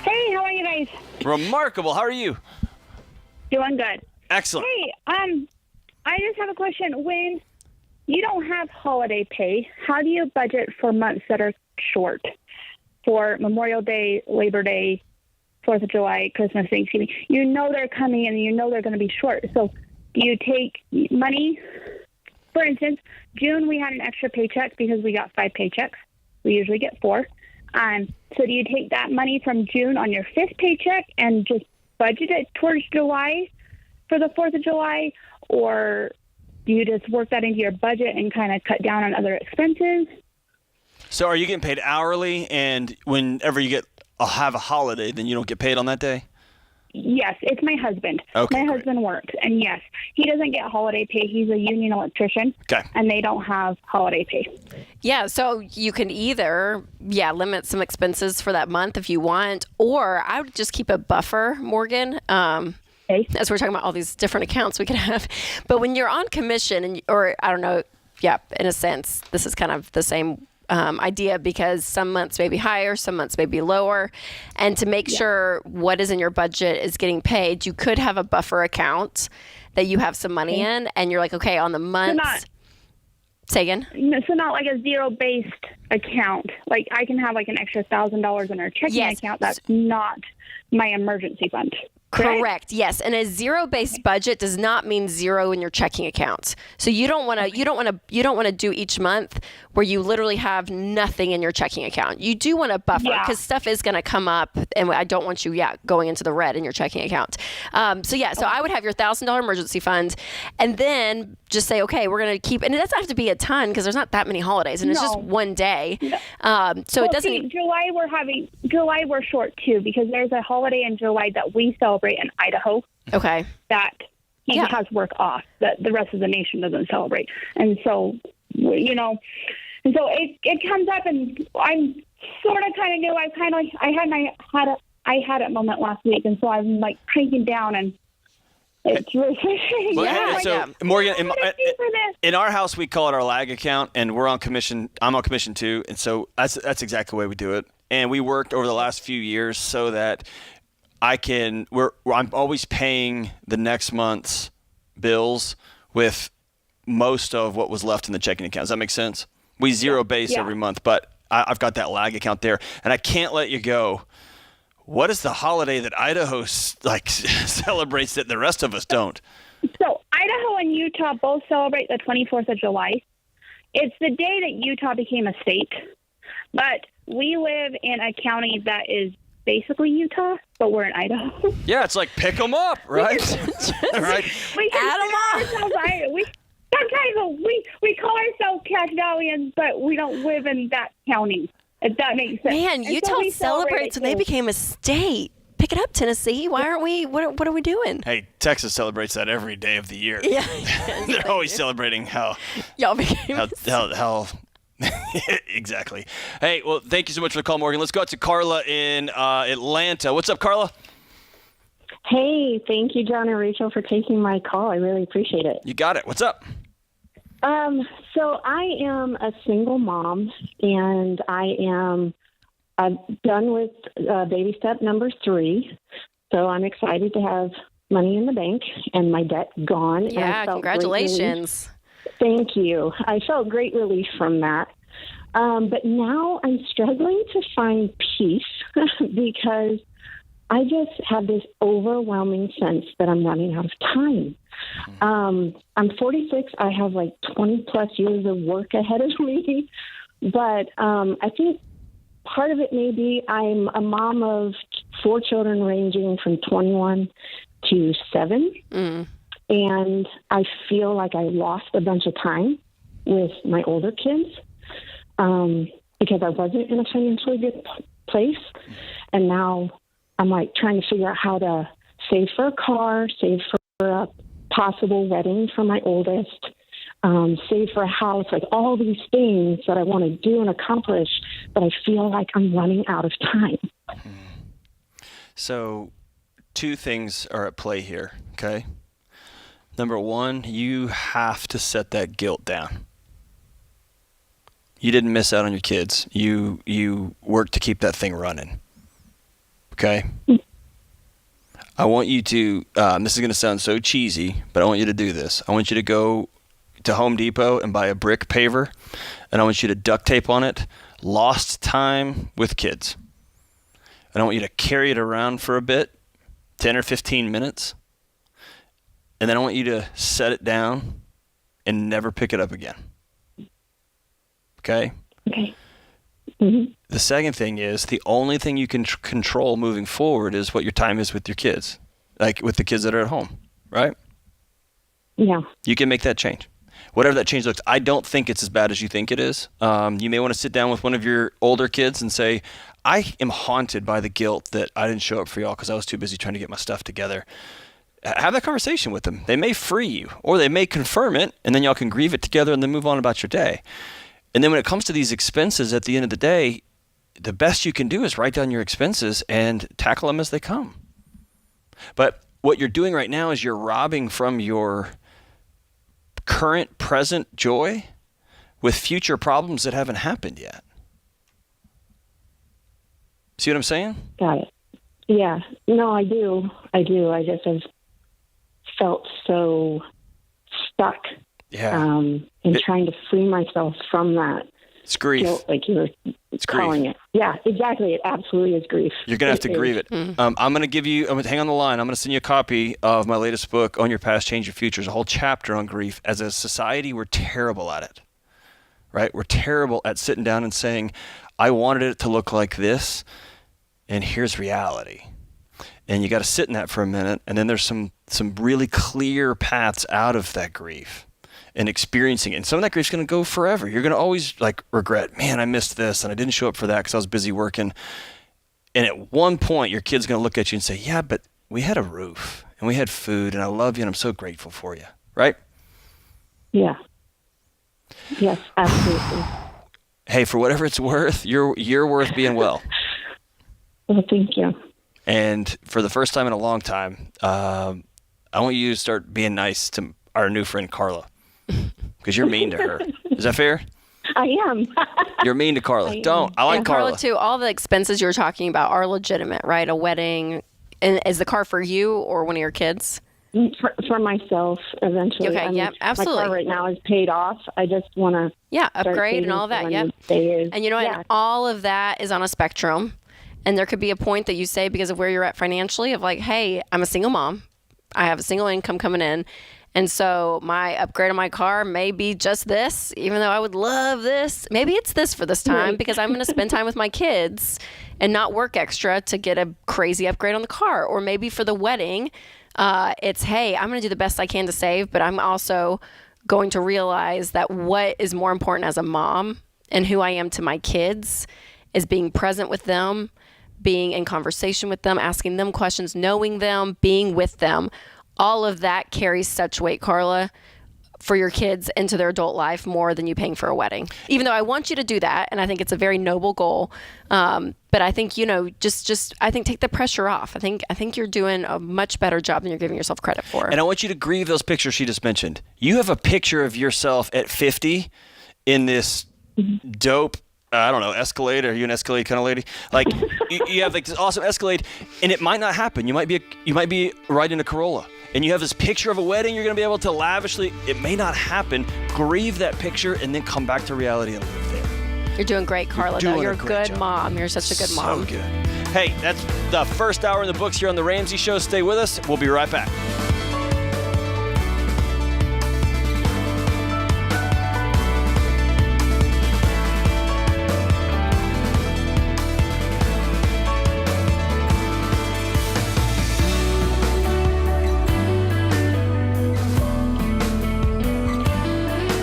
Hey, how are you guys? Remarkable. How are you? Doing good. Excellent. Hey, I just have a question. When you don't have holiday pay, how do you budget for months that are short? For Memorial Day, Labor Day, 4th of July, Christmas, Thanksgiving. You know they're coming and you know they're going to be short. So do you take money? For instance, June we had an extra paycheck because we got 5 paychecks. We usually get 4. So do you take that money from June on your 5th paycheck and just budget it towards July for the 4th of July? Or do you just work that into your budget and kind of cut down on other expenses? So are you getting paid hourly, and whenever you have a holiday, then you don't get paid on that day? Yes, it's my husband. Okay, my husband works, and yes, he doesn't get holiday pay. He's a union electrician, and they don't have holiday pay. Yeah, so you can either, limit some expenses for that month if you want, or I would just keep a buffer, Morgan. As we're talking about all these different accounts we could have. But when you're on commission, or I don't know, in a sense, this is kind of the same idea, because some months may be higher, some months may be lower. And to make sure what is in your budget is getting paid, you could have a buffer account that you have some money in, and you're like, okay, on the months. Say again? So not like a zero-based account. Like I can have like an extra $1,000 in our checking account. That's not my emergency fund. Correct. Yes, and a zero-based budget does not mean zero in your checking account. So you don't want to do each month where you literally have nothing in your checking account. You do want to buffer, because stuff is going to come up, and I don't want you going into the red in your checking account. So I would have your $1,000 emergency fund, and then just say, okay, we're going to keep, and it doesn't have to be a ton because there's not that many holidays, and it's just one day. So it doesn't. July we're short too, because there's a holiday in July that we celebrate in Idaho. Okay. That he has work off that the rest of the nation doesn't celebrate. And so, it comes up, and I'm sort of kind of new. I had a moment last week, and so I'm like cranking down, and it's really frustrating. Morgan, in our house, we call it our lag account, and we're on commission. I'm on commission too, and so that's exactly the way we do it. And we worked over the last few years so that I'm always paying the next month's bills with most of what was left in the checking account. Does that make sense? We zero base every month, but I've got that lag account there, and I can't let you go. What is the holiday that Idaho celebrates that the rest of us don't? So Idaho and Utah both celebrate the 24th of July. It's the day that Utah became a state, but we live in a county that is basically Utah, but we're in Idaho. Yeah, it's like pick them up, right? Right. We can add them up. We call ourselves Cache Valleyans, but we don't live in that county. if that makes sense. Man, And so Utah we celebrates when they too. became a state. Pick it up, Tennessee. Why aren't we? What are we doing? Hey, Texas celebrates that every day of the year. Yeah. They're always celebrating how Y'all became how exactly. Hey, well, thank you so much for the call, Morgan. Let's go out to Carla in Atlanta. What's up, Carla? Hey, thank you, John and Rachel, for taking my call. I really appreciate it. You got it. What's up? So I am a single mom, and I'm done with baby step number 3. So I'm excited to have money in the bank and my debt gone. And Yeah, I felt great congratulations. relief. Thank you. I felt great relief from that. But now I'm struggling to find peace because I just have this overwhelming sense that I'm running out of time. I'm 46. I have like 20 plus years of work ahead of me. But I think part of it may be I'm a mom of 4 children ranging from 21 to 7. And I feel like I lost a bunch of time with my older kids because I wasn't in a financially good place. And now I'm like trying to figure out how to save for a car, save for a possible wedding for my oldest, save for a house, like all these things that I want to do and accomplish, but I feel like I'm running out of time. So 2 things are at play here, okay? Number 1, you have to set that guilt down. You didn't miss out on your kids. You worked to keep that thing running, okay? I want you to, this is going to sound so cheesy, but I want you to do this. I want you to go to Home Depot and buy a brick paver, and I want you to duct tape on it, lost time with kids. And I want you to carry it around for a bit, 10 or 15 minutes, and then I want you to set it down and never pick it up again. Okay? Okay. Mm-hmm. The second thing is the only thing you can control moving forward is what your time is with your kids, like with the kids that are at home, right? Yeah. You can make that change. Whatever that change looks, I don't think it's as bad as you think it is. You may want to sit down with one of your older kids and say, I am haunted by the guilt that I didn't show up for y'all because I was too busy trying to get my stuff together. Have that conversation with them. They may free you, or they may confirm it, and then y'all can grieve it together and then move on about your day. And then when it comes to these expenses at the end of the day, the best you can do is write down your expenses and tackle them as they come. But what you're doing right now is you're robbing from your current present joy with future problems that haven't happened yet. See what I'm saying? Got it. Yeah. No, I do. I just have felt so stuck. Yeah. In trying to free myself from that. It's grief. Guilt, like you were calling it. Yeah, exactly. It absolutely is grief. You're going to have to grieve it. I'm going to give you, hang on the line. I'm going to send you a copy of my latest book, Own Your Past, Change Your Future. There's a whole chapter on grief. As a society, we're terrible at it, right? We're terrible at sitting down and saying, I wanted it to look like this, and here's reality. And you got to sit in that for a minute, and then there's some really clear paths out of that grief and experiencing it. And some of that grief's going to go forever. You're going to always like regret, man, I missed this and I didn't show up for that because I was busy working. And at one point, your kid's going to look at you and say, yeah, but we had a roof and we had food and I love you and I'm so grateful for you. Right? Yeah. Yes, absolutely. Hey, for whatever it's worth, you're worth being well. Well, thank you. And for the first time in a long time, I want you to start being nice to our new friend, Carla. Because you're mean to her. Is that fair? I am. You're mean to Carla. I like and Carla. Too, all the expenses you're talking about are legitimate, right? A wedding. And is the car for you or one of your kids? For myself, eventually. Okay, yeah, absolutely. My car right now is paid off. I just want to upgrade and all that. Yep. And you know what? Yeah. All of that is on a spectrum. And there could be a point that you say, because of where you're at financially, of like, hey, I'm a single mom. I have a single income coming in. And so my upgrade on my car may be just this, even though I would love this. Maybe it's this for this time because I'm going to spend time with my kids and not work extra to get a crazy upgrade on the car. Or maybe for the wedding, it's, hey, I'm going to do the best I can to save, but I'm also going to realize that what is more important as a mom and who I am to my kids is being present with them, being in conversation with them, asking them questions, knowing them, being with them. All of that carries such weight, Carla, for your kids into their adult life more than you paying for a wedding. Even though I want you to do that, and I think it's a very noble goal, but I think, just I think take the pressure off. I think you're doing a much better job than you're giving yourself credit for. And I want you to grieve those pictures she just mentioned. You have a picture of yourself at 50 in this dope, I don't know, Escalade. Are you an Escalade kind of lady? Like you have like this awesome Escalade, and it might not happen. You might be riding a Corolla, and you have this picture of a wedding. You're going to be able to lavishly. It may not happen. Grieve that picture, and then come back to reality and live there. You're doing great, Carla. You're a good mom. You're such a good mom. So good. Hey, that's the first hour in the books here on the Ramsey Show. Stay with us. We'll be right back.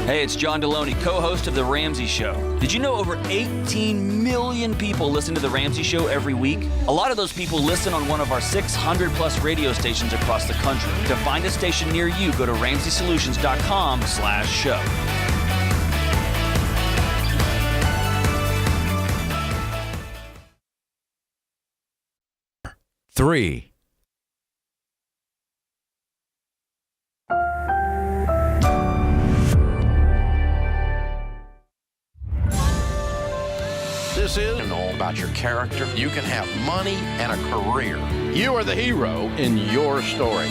Hey, it's John Deloney, co-host of The Ramsey Show. Did you know over 18 million people listen to The Ramsey Show every week? A lot of those people listen on one of our 600-plus radio stations across the country. To find a station near you, go to RamseySolutions.com/show. Three. This is all about your character. You can have money and a career. You are the hero in your story.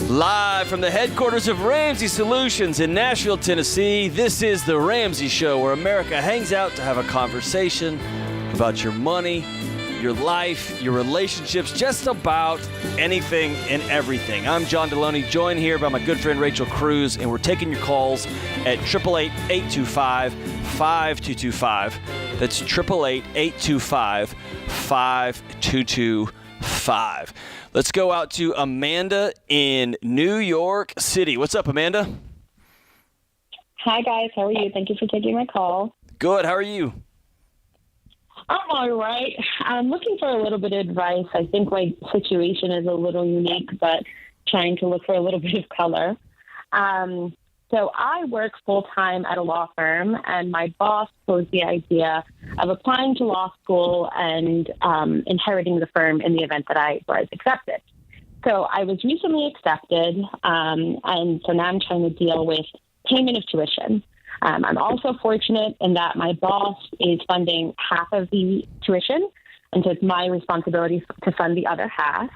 Live from the headquarters of Ramsey Solutions in Nashville, Tennessee, this is The Ramsey Show, where America hangs out to have a conversation about your money, your life, your relationships, just about anything and everything. I'm John Deloney, joined here by my good friend Rachel Cruz, and we're taking your calls at 888-825-5225. That's 888-825-5225. Let's go out to Amanda in New York City. What's up, Amanda? Hi, guys. How are you? Thank you for taking my call. Good. How are you? I'm all right. I'm looking for a little bit of advice. I think my situation is a little unique, but trying to look for a little bit of color. So I work full-time at a law firm, and my boss posed the idea of applying to law school and inheriting the firm in the event that I was accepted. So I was recently accepted, and so now I'm trying to deal with payment of tuition. I'm also fortunate in that my boss is funding half of the tuition, and so it's my responsibility to fund the other half.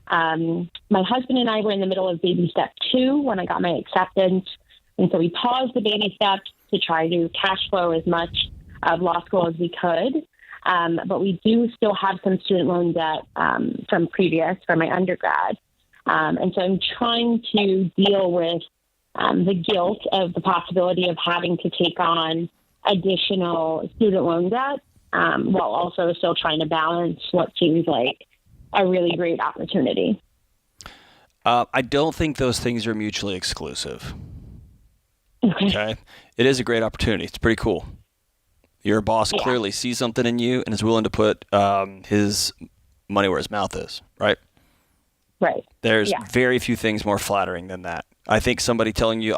My husband and I were in the middle of baby step 2 when I got my acceptance, and so we paused the baby steps to try to cash flow as much of law school as we could. But we do still have some student loan debt from my undergrad. And so I'm trying to deal with the guilt of the possibility of having to take on additional student loan debt while also still trying to balance what seems like a really great opportunity. I don't think those things are mutually exclusive. Okay. It is a great opportunity. It's pretty cool. Your boss clearly sees something in you and is willing to put his money where his mouth is, right? Right. There's very few things more flattering than that. I think somebody telling you,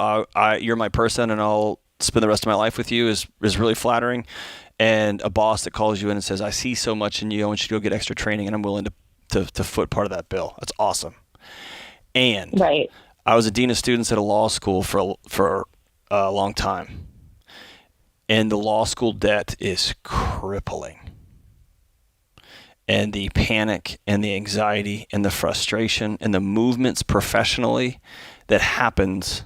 you're my person and I'll spend the rest of my life with you is really flattering. And a boss that calls you in and says, I see so much in you, I want you to go get extra training, and I'm willing to foot part of that bill. That's awesome. And I was a dean of students at a law school for a long time. And the law school debt is crippling. And the panic and the anxiety and the frustration and the movements professionally that happens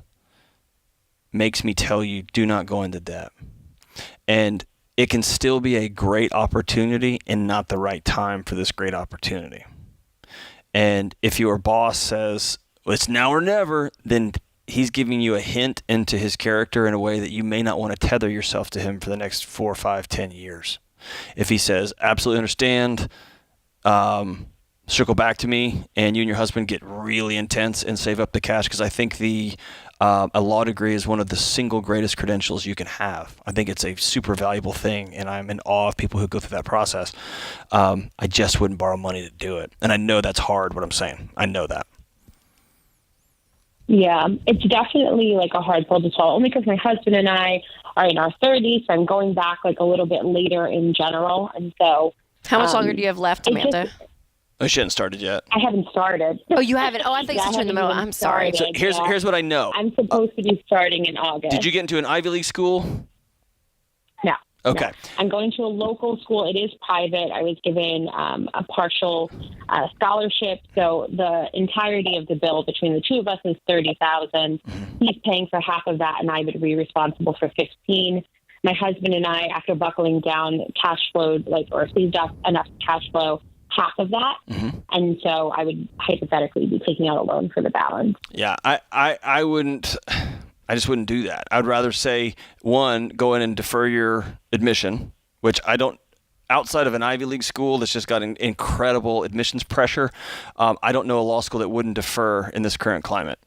makes me tell you, do not go into debt. And it can still be a great opportunity and not the right time for this great opportunity. And if your boss says, well, it's now or never, then he's giving you a hint into his character in a way that you may not want to tether yourself to him for the next 4, 5, 10 years. If he says, absolutely understand, circle back to me, and you and your husband get really intense and save up the cash, because I think the a law degree is one of the single greatest credentials you can have. I think it's a super valuable thing, and I'm in awe of people who go through that process. I just wouldn't borrow money to do it. And I know that's hard, what I'm saying. I know that. Yeah, it's definitely like a hard pill to swallow, only because my husband and I are in our 30s, so I'm going back like a little bit later in general. And so... How much longer do you have left, Amanda? She hadn't started yet. I haven't started. Oh, you haven't? Oh, I thought you said you're in the middle. I'm sorry. So here's what I know. I'm supposed to be starting in August. Did you get into an Ivy League school? No. Okay. No. I'm going to a local school. It is private. I was given a partial scholarship, so the entirety of the bill between the two of us is $30,000. He's paying for half of that, and I would be responsible for $15,000. My husband and I, after buckling down, cash flowed or saved up enough cash flow half of that, and so I would hypothetically be taking out a loan for the balance. Yeah, I wouldn't. I just wouldn't do that. I'd rather say, one, go in and defer your admission, which I don't. Outside of an Ivy League school that's just got incredible admissions pressure, I don't know a law school that wouldn't defer in this current climate.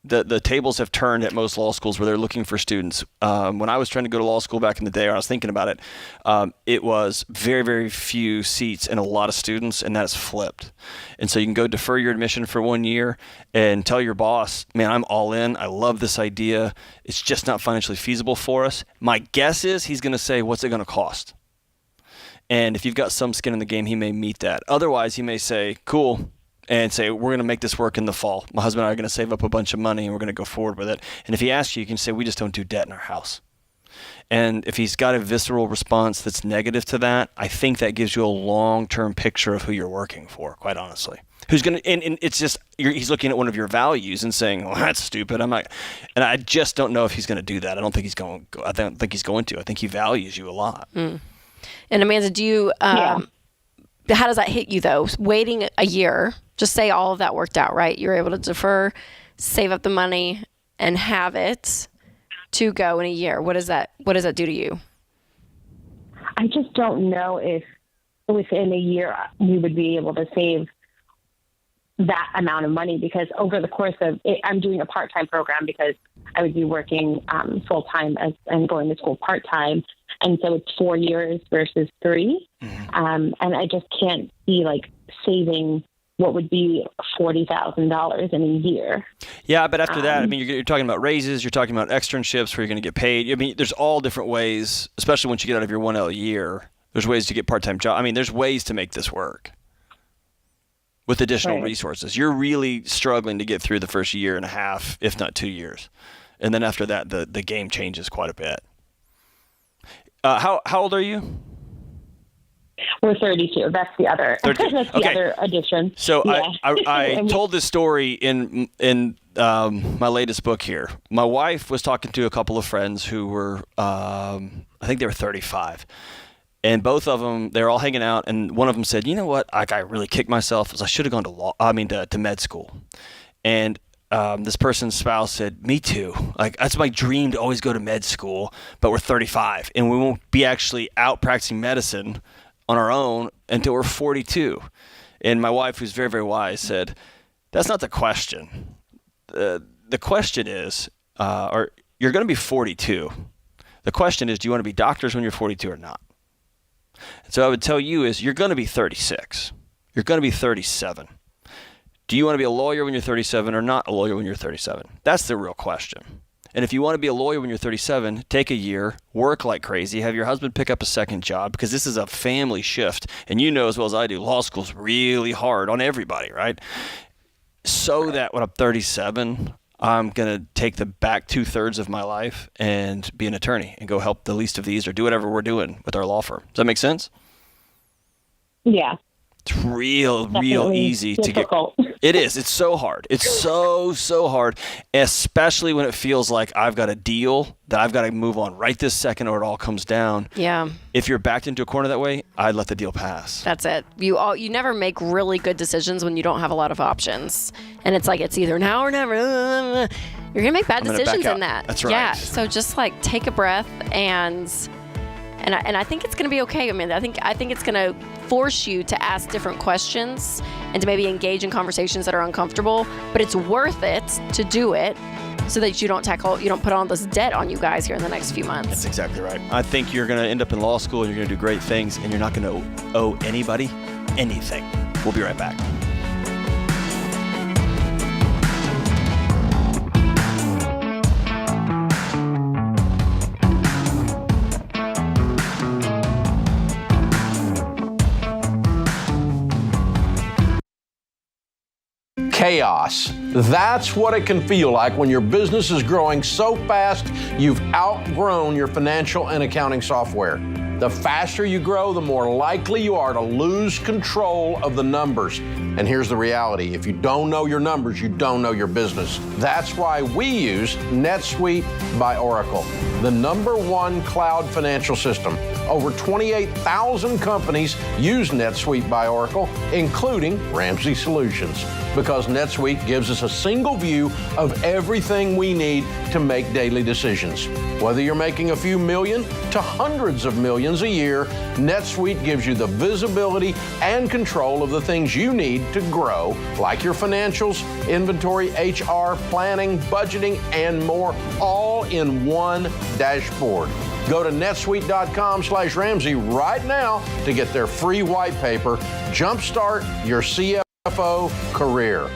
The tables have turned at most law schools where they're looking for students. When I was trying to go to law school back in the day, or I was thinking about it, it was very, very few seats and a lot of students, and that has flipped. And so you can go defer your admission for 1 year and tell your boss, man, I'm all in. I love this idea. It's just not financially feasible for us. My guess is he's going to say, what's it going to cost? And if you've got some skin in the game, he may meet that. Otherwise, he may say, cool, and say, we're going to make this work in the fall. My husband and I are going to save up a bunch of money, and we're going to go forward with it. And if he asks you, you can say, we just don't do debt in our house. And if he's got a visceral response that's negative to that, I think that gives you a long-term picture of who you're working for, quite honestly. Who's going to, and it's just, he's looking at one of your values and saying, well, that's stupid. And I just don't know if he's going to do that. I don't think he's going to. I think he values you a lot. And Amanda, do you, how does that hit you though? Waiting a year, just say all of that worked out, right? You're able to defer, save up the money, and have it to go in a year. What does that do to you? I just don't know if within a year we would be able to save that amount of money, because over the course of it, I'm doing a part-time program because I would be working full-time and going to school part-time. And so it's 4 years versus 3. And I just can't see saving what would be $40,000 in a year. Yeah, but after that, I mean, you're talking about raises, you're talking about externships where you're going to get paid. I mean, there's all different ways, especially once you get out of your 1L a year, there's ways to get part-time job. I mean, there's ways to make this work with additional resources. You're really struggling to get through the first year and a half, if not 2 years. And then after that, the game changes quite a bit. How old are you? We're 32. That's the other. That's the other addition. So yeah. I told this story in my latest book here. My wife was talking to a couple of friends who were, I think they were 35. And both of them, they're all hanging out. And one of them said, you know what? I really kicked myself. I should have gone to med school. And this person's spouse said, me too. That's my dream, to always go to med school, but we're 35 and we won't be actually out practicing medicine on our own until we're 42. And my wife, who's very, very wise, said, that's not the question. The question is, you're going to be 42. The question is, do you want to be doctors when you're 42 or not? And so I would tell you is, you're going to be 36. You're going to be 37. Do you want to be a lawyer when you're 37 or not a lawyer when you're 37? That's the real question. And if you want to be a lawyer when you're 37, take a year, work like crazy, have your husband pick up a second job, because this is a family shift. And you know as well as I do, law school's really hard on everybody, right? So that when I'm 37, I'm going to take the back 2/3 of my life and be an attorney and go help the least of these or do whatever we're doing with our law firm. Does that make sense? Yeah. It's real easy difficult. to get. It is. It's so hard. It's so hard, especially when it feels like I've got a deal that I've got to move on right this second or it all comes down. Yeah. If you're backed into a corner that way, I'd let the deal pass. That's it. You never make really good decisions when you don't have a lot of options. And it's like, it's either now or never. You're going to make bad decisions in that. That's right. Yeah. So just take a breath and I think it's going to be okay. I mean, I think it's going to force you to ask different questions and to maybe engage in conversations that are uncomfortable, but it's worth it to do it so that you don't put all this debt on you guys here in the next few months. That's exactly right. I think you're going to end up in law school and you're going to do great things, and you're not going to owe anybody anything. We'll be right back. Chaos. That's what it can feel like when your business is growing so fast you've outgrown your financial and accounting software. The faster you grow, the more likely you are to lose control of the numbers. And here's the reality. If you don't know your numbers, you don't know your business. That's why we use NetSuite by Oracle, the #1 cloud financial system. Over 28,000 companies use NetSuite by Oracle, including Ramsey Solutions, because NetSuite gives us a single view of everything we need to make daily decisions. Whether you're making a few million to hundreds of millions a year, NetSuite gives you the visibility and control of the things you need to grow, like your financials, inventory, HR, planning, budgeting, and more, all in one dashboard. Go to netsuite.com/Ramsey right now to get their free white paper. Jumpstart your CFO career.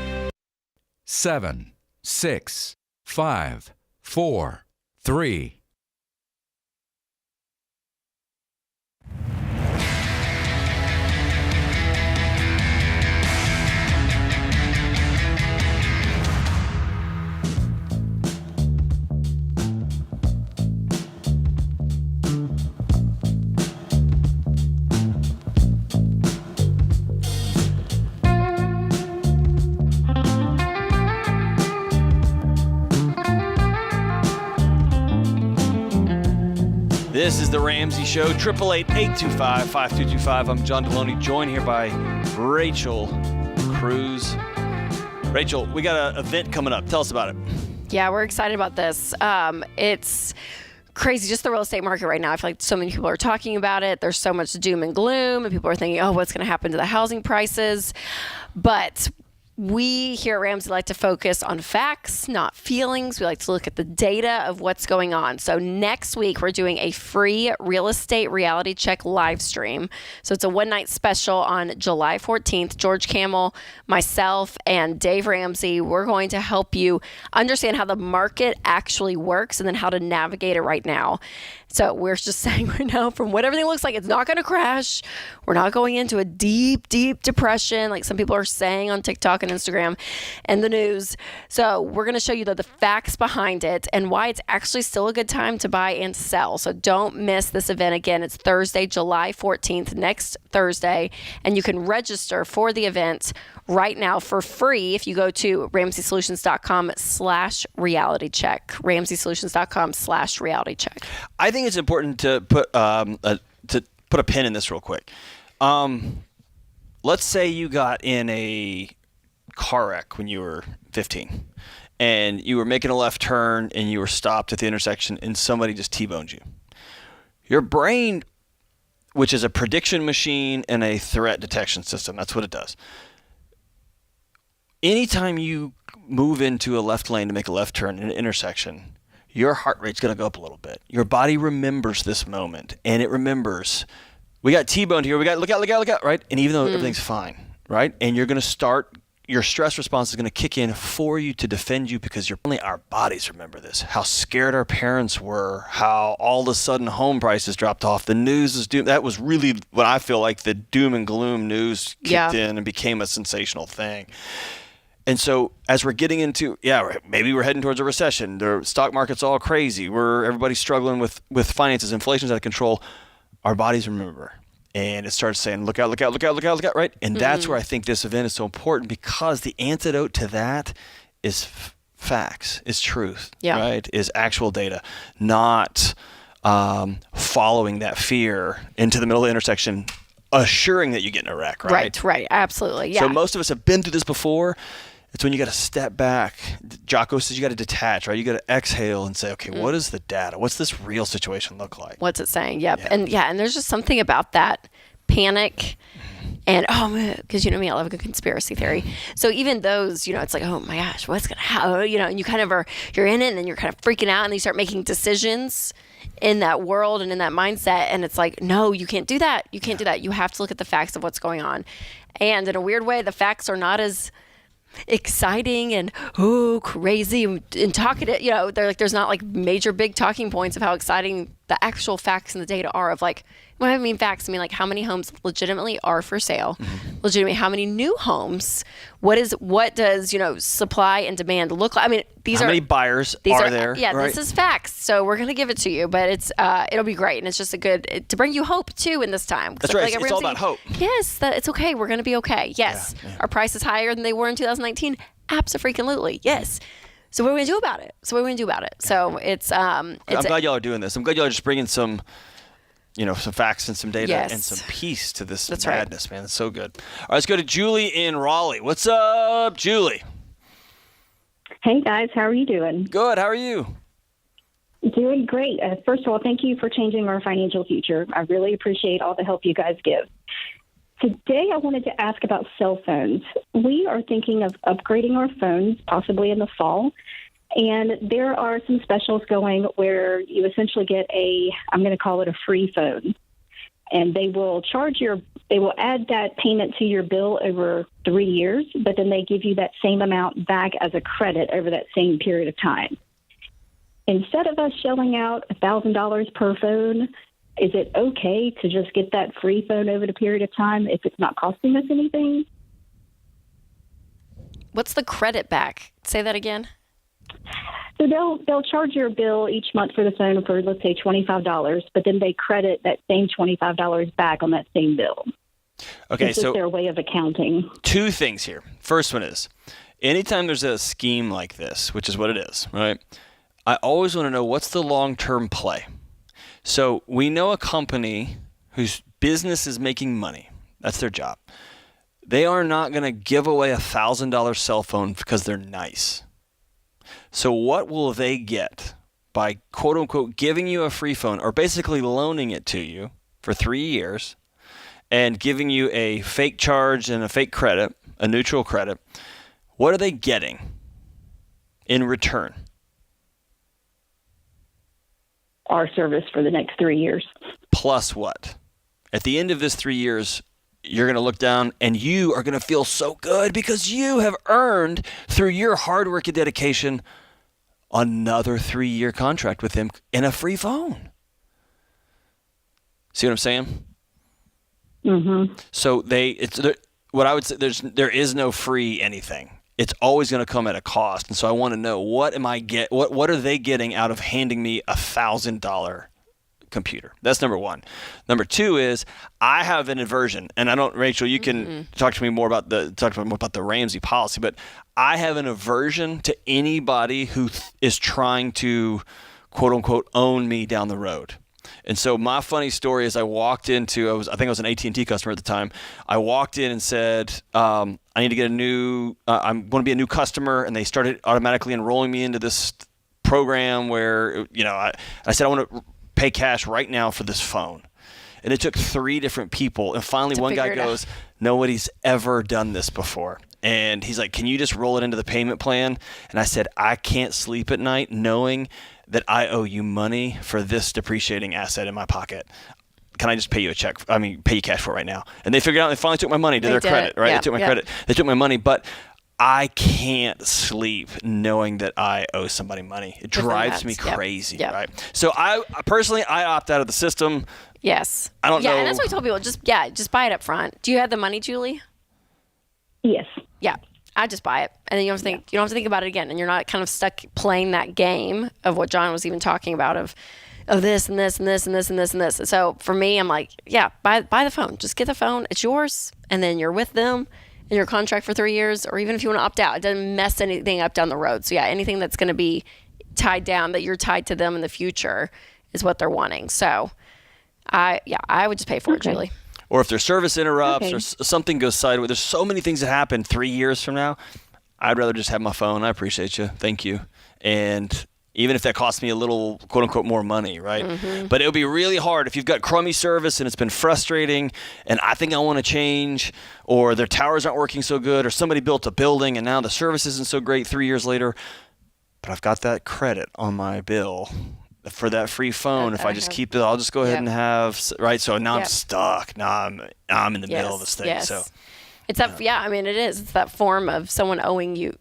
7, 6, 5, 4, 3. This is the Ramsey Show, 888-825-5225. I'm John Deloney, joined here by Rachel Cruz. Rachel, we got an event coming up. Tell us about it. Yeah, we're excited about this. It's crazy, just the real estate market right now. I feel like so many people are talking about it. There's so much doom and gloom, and people are thinking, oh, what's going to happen to the housing prices? But we here at Ramsey like to focus on facts, not feelings. We like to look at the data of what's going on. So next week, we're doing a free real estate reality check live stream. So it's a one-night special on July 14th. George Camel, myself, and Dave Ramsey, we're going to help you understand how the market actually works and then how to navigate it right now. So we're just saying right now, from what everything looks like, it's not going to crash. We're not going into a deep, deep depression like some people are saying on TikTok and Instagram and the news. So we're going to show you the facts behind it and why it's actually still a good time to buy and sell. So don't miss this event. Again, it's Thursday, July 14th, next Thursday. And you can register for the event right now for free if you go to RamseySolutions.com/reality-check. RamseySolutions.com/reality-check. I think it's important to put a pin in this real quick. Let's say you got in a car wreck when you were 15 and you were making a left turn and you were stopped at the intersection and somebody just T-boned you. Your brain, which is a prediction machine and a threat detection system, that's what it does. Anytime you move into a left lane to make a left turn in an intersection, your heart rate's going to go up a little bit. Your body remembers this moment, and it remembers, we got T-boned here, we got, look out, right? And even though everything's fine, right? And you're going to start, your stress response is going to kick in for you to defend you because only our bodies remember this. How scared our parents were, how all of a sudden home prices dropped off. The news is doom. That was really what I feel like the doom and gloom news kicked in and became a sensational thing. And so as we're getting into, maybe we're heading towards a recession. The stock market's all crazy. Everybody's struggling with finances. Inflation's out of control. Our bodies remember. And it starts saying, look out, right? And that's where I think this event is so important, because the antidote to that is facts, is truth, right? Is actual data, not following that fear into the middle of the intersection, assuring that you get in a wreck, right? Right, absolutely, yeah. So most of us have been through this before. It's when you got to step back. Jocko says you got to detach, right? You got to exhale and say, okay, what is the data? What's this real situation look like? What's it saying? Yep. Yeah. And there's just something about that panic And because you know me, I love a good conspiracy theory. So even those, it's like, oh my gosh, what's gonna happen? And you kind of you're in it, and then you're kind of freaking out, and you start making decisions in that world and in that mindset, and it's like, no, you can't do that. You can't do that. You have to look at the facts of what's going on. And in a weird way, the facts are not as exciting and crazy and talkative. They're like, there's not like major big talking points of how exciting the actual facts and the data are of like, when I mean facts, I mean like how many homes legitimately are for sale, legitimately how many new homes, what does supply and demand look like? I mean, how many buyers are there? Yeah, right? This is facts. So we're gonna give it to you, but it's it'll be great, and it's just to bring you hope too in this time. That's right. It's all about hope. Yes, it's okay. We're gonna be okay. Yes, our price is higher than they were in 2019. Absolutely, yes. So what are we gonna do about it? So it's I'm glad y'all are doing this. I'm glad y'all are just bringing some facts and some data and some peace to this madness, man. It's so good. All right, let's go to Julie in Raleigh. What's up, Julie? Hey, guys. How are you doing? Good. How are you? Doing great. First of all, thank you for changing our financial future. I really appreciate all the help you guys give. Today, I wanted to ask about cell phones. We are thinking of upgrading our phones, possibly in the fall. And there are some specials going where you essentially get I'm going to call it a free phone. And they will add that payment to your bill over 3 years, but then they give you that same amount back as a credit over that same period of time. Instead of us shelling out $1,000 per phone, is it okay to just get that free phone over the period of time if it's not costing us anything? What's the credit back? Say that again. So they'll charge your bill each month for the phone for, let's say, $25, but then they credit that same $25 back on that same bill. Okay, it's just their way of accounting. Two things here. First one is, anytime there's a scheme like this, which is what it is, right? I always want to know what's the long-term play. So we know a company whose business is making money. That's their job. They are not going to give away a $1,000 cell phone because they're nice. So what will they get by, quote unquote, giving you a free phone or basically loaning it to you for 3 years and giving you a fake charge and a fake credit, a neutral credit? What are they getting in return? Our service for the next 3 years. Plus what? At the end of this 3 years, you're going to look down and you are going to feel so good because you have earned, through your hard work and dedication, another 3-year contract with him and a free phone. See what I'm saying? Mm-hmm. So what I would say, there is no free anything. It's always going to come at a cost. And so I want to know, what are they getting out of handing me $1,000 computer? That's number one. Number two is, I have an aversion, and I don't, Rachel, you can talk to me more about the Ramsey policy, but I have an aversion to anybody who is trying to, quote unquote, own me down the road. And so my funny story is, I think I was an AT&T customer at the time. I walked in and said, I need to get I'm going to be a new customer. And they started automatically enrolling me into this program where, I said, I want to pay cash right now for this phone. And it took 3 different people. And finally one guy goes, nobody's ever done this before. And he's like, can you just roll it into the payment plan? And I said, I can't sleep at night knowing that I owe you money for this depreciating asset in my pocket. Can I just pay you pay you cash for it right now? And they figured out, they finally took my money to their credit, right? Yeah, they took my credit. They took my money, but I can't sleep knowing that I owe somebody money. It drives me crazy, right? So I personally opt out of the system. Yes. I don't know. Yeah, and that's what I told people. Just buy it up front. Do you have the money, Julie? Yes. Yeah. I just buy it, and then you don't have to think about it again, and you're not kind of stuck playing that game of what John was even talking about of this and this and this and this and this and this. So for me, I'm like, yeah, buy the phone. Just get the phone. It's yours, and then you're with them in your contract for 3 years, or even if you want to opt out, it doesn't mess anything up down the road. So yeah, anything that's going to be tied down, that you're tied to them in the future, is what they're wanting. So I would just pay for it, Julie. Or if their service interrupts or something goes sideways. There's so many things that happen 3 years from now. I'd rather just have my phone. I appreciate you. Thank you. And even if that costs me a little, quote unquote, more money, right? Mm-hmm. But it'll be really hard if you've got crummy service and it's been frustrating and I think I want to change, or their towers aren't working so good, or somebody built a building and now the service isn't so great 3 years later, but I've got that credit on my bill for that free phone. If I just keep it, I'll just go ahead and have, right? So now I'm stuck. Now I'm in the middle of this thing. Yes. So it's that, I mean, it is. It's that form of someone owning you.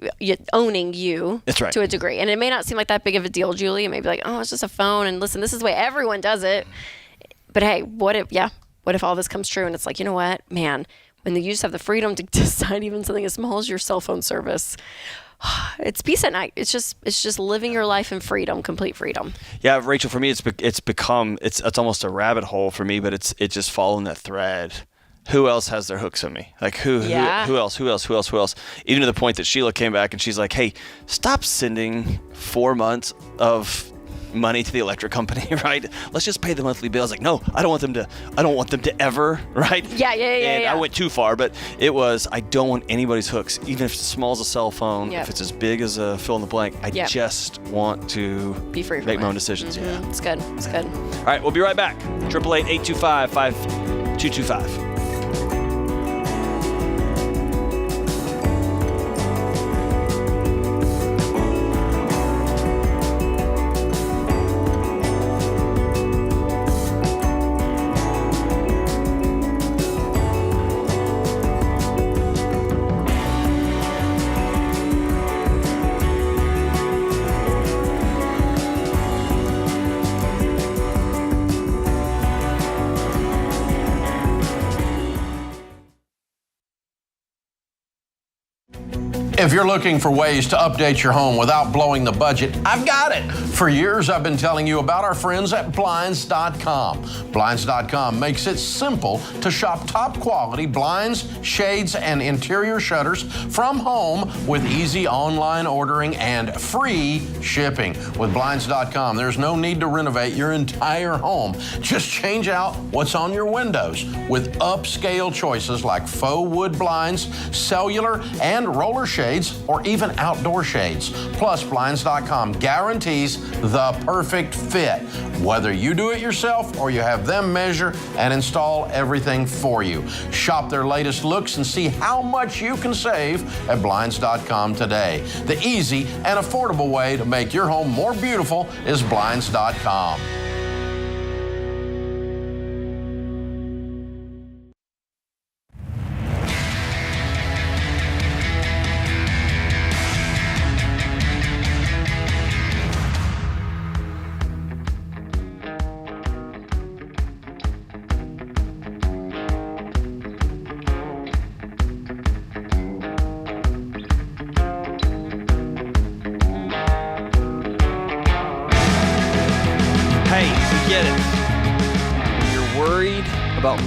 That's right. To a degree. And it may not seem like that big of a deal, Julie. It may be like, oh, it's just a phone. And listen, this is the way everyone does it. But hey, what if all this comes true and it's like, you know what, man, when you just have the freedom to decide even something as small as your cell phone service, it's peace at night. It's just living your life in freedom, complete freedom. Yeah, Rachel, for me, it's become almost a rabbit hole for me, but it's just following that thread. Who else has their hooks on me? Like who else? Even to the point that Sheila came back and she's like, hey, stop sending 4 months of money to the electric company, right? Let's just pay the monthly bill. I was like, no, I don't want them to ever, right? Yeah. And I went too far, but I don't want anybody's hooks, even if it's as small as a cell phone, if it's as big as a fill in the blank. I just want to be free from make my own decisions. Mm-hmm. Yeah. It's good. All right, we'll be right back. 888-825-5225. If you're looking for ways to update your home without blowing the budget, I've got it. For years, I've been telling you about our friends at Blinds.com. Blinds.com makes it simple to shop top quality blinds, shades, and interior shutters from home with easy online ordering and free shipping. With Blinds.com, there's no need to renovate your entire home. Just change out what's on your windows with upscale choices like faux wood blinds, cellular, and roller shades, or even outdoor shades. Plus, Blinds.com guarantees the perfect fit, whether you do it yourself or you have them measure and install everything for you. Shop their latest looks and see how much you can save at Blinds.com today. The easy and affordable way to make your home more beautiful is Blinds.com.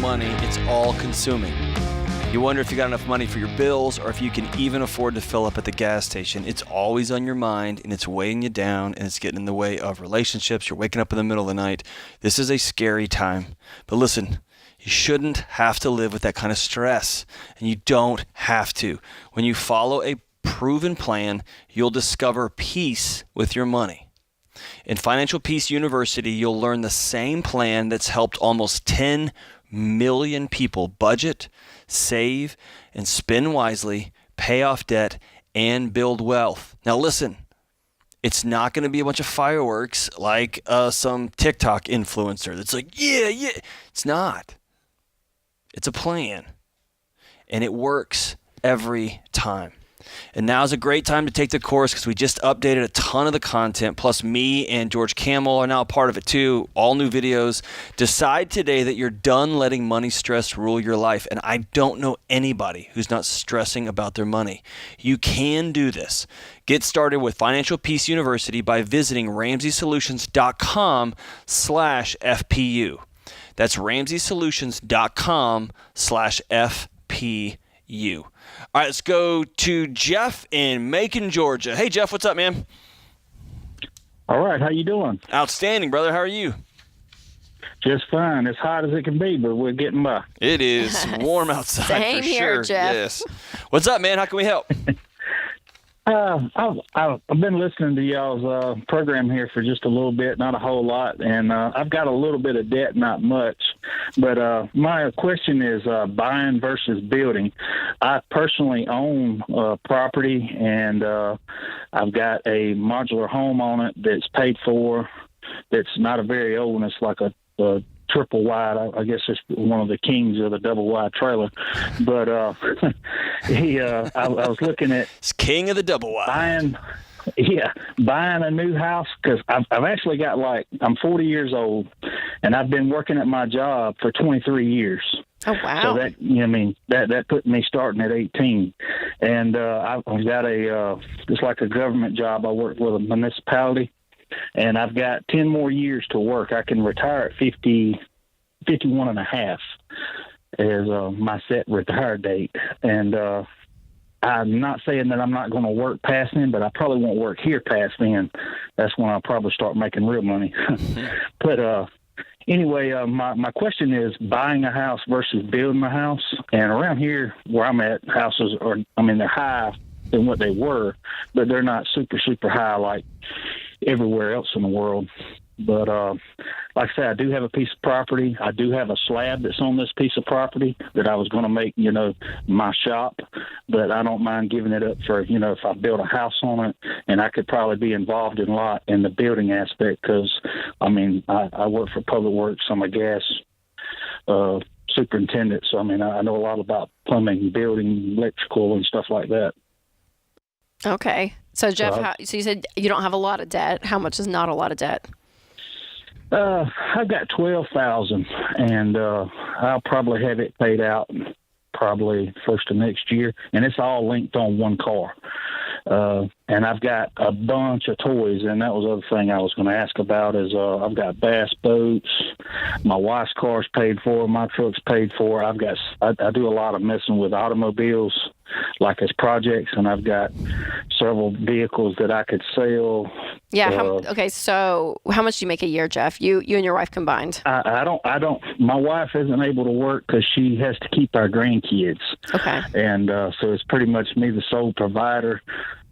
Money, it's all consuming. You wonder if you got enough money for your bills or if you can even afford to fill up at the gas station. It's always on your mind and it's weighing you down and it's getting in the way of relationships. You're waking up in the middle of the night. This is a scary time. But listen, you shouldn't have to live with that kind of stress, and you don't have to. When you follow a proven plan, you'll discover peace with your money. In Financial Peace University, you'll learn the same plan that's helped almost 10 million people budget, save, and spend wisely, pay off debt, and build wealth. Now listen, it's not going to be a bunch of fireworks like some TikTok influencer that's like, yeah. It's not. It's a plan, and it works every time. And now's a great time to take the course because we just updated a ton of the content. Plus, me and George Camel are now a part of it too. All new videos. Decide today that you're done letting money stress rule your life. And I don't know anybody who's not stressing about their money. You can do this. Get started with Financial Peace University by visiting RamseySolutions.com/FPU. That's RamseySolutions.com/FPU. All right, let's go to Jeff in Macon, Georgia. Hey, Jeff, what's up, man? All right, how you doing? Outstanding, brother. How are you? Just fine. As hot as it can be, but we're getting by. It is warm outside Same for here, sure. Jeff. Yes. What's up, man? How can we help? I've been listening to y'all's program here for just a little bit, not a whole lot, and I've got a little bit of debt, not much. But my question is buying versus building. I personally own property, and I've got a modular home on it that's paid for. That's not a very old one. It's like a triple wide. I guess it's one of the kings of the double wide trailer. But I was looking at it's king of the double wide. Buying a new house, because I've actually got I'm 40 years old, and I've been working at my job for 23 years. Oh wow! So that put me starting at 18, and I've got it's like a government job. I work with a municipality. And I've got 10 more years to work. I can retire at 51 and a half is my set retire date. And I'm not saying that I'm not going to work past then, but I probably won't work here past then. That's when I'll probably start making real money. But anyway, my question is buying a house versus building a house. And around here where I'm at, houses they're high than what they were, but they're not super, super high like everywhere else in the world. But like I said, I do have a piece of property. I do have a slab that's on this piece of property that I was going to make, my shop. But I don't mind giving it up for, if I build a house on it. And I could probably be involved in the building aspect because, I work for Public Works. I'm a gas superintendent. So, I know a lot about plumbing, building, electrical, and stuff like that. Okay. So, Jeff, so you said you don't have a lot of debt. How much is not a lot of debt? I've got $12,000, and I'll probably have it paid out probably first of next year, and it's all linked on one car. And I've got a bunch of toys, and that was the other thing I was going to ask about is I've got bass boats. My wife's car's paid for. My truck's paid for. I do a lot of messing with automobiles, like as projects, and I've got several vehicles that I could sell. Yeah. Okay. So how much do you make a year, Jeff? You and your wife combined? I don't. My wife isn't able to work because she has to keep our grandkids. Okay. And so it's pretty much me, the sole provider.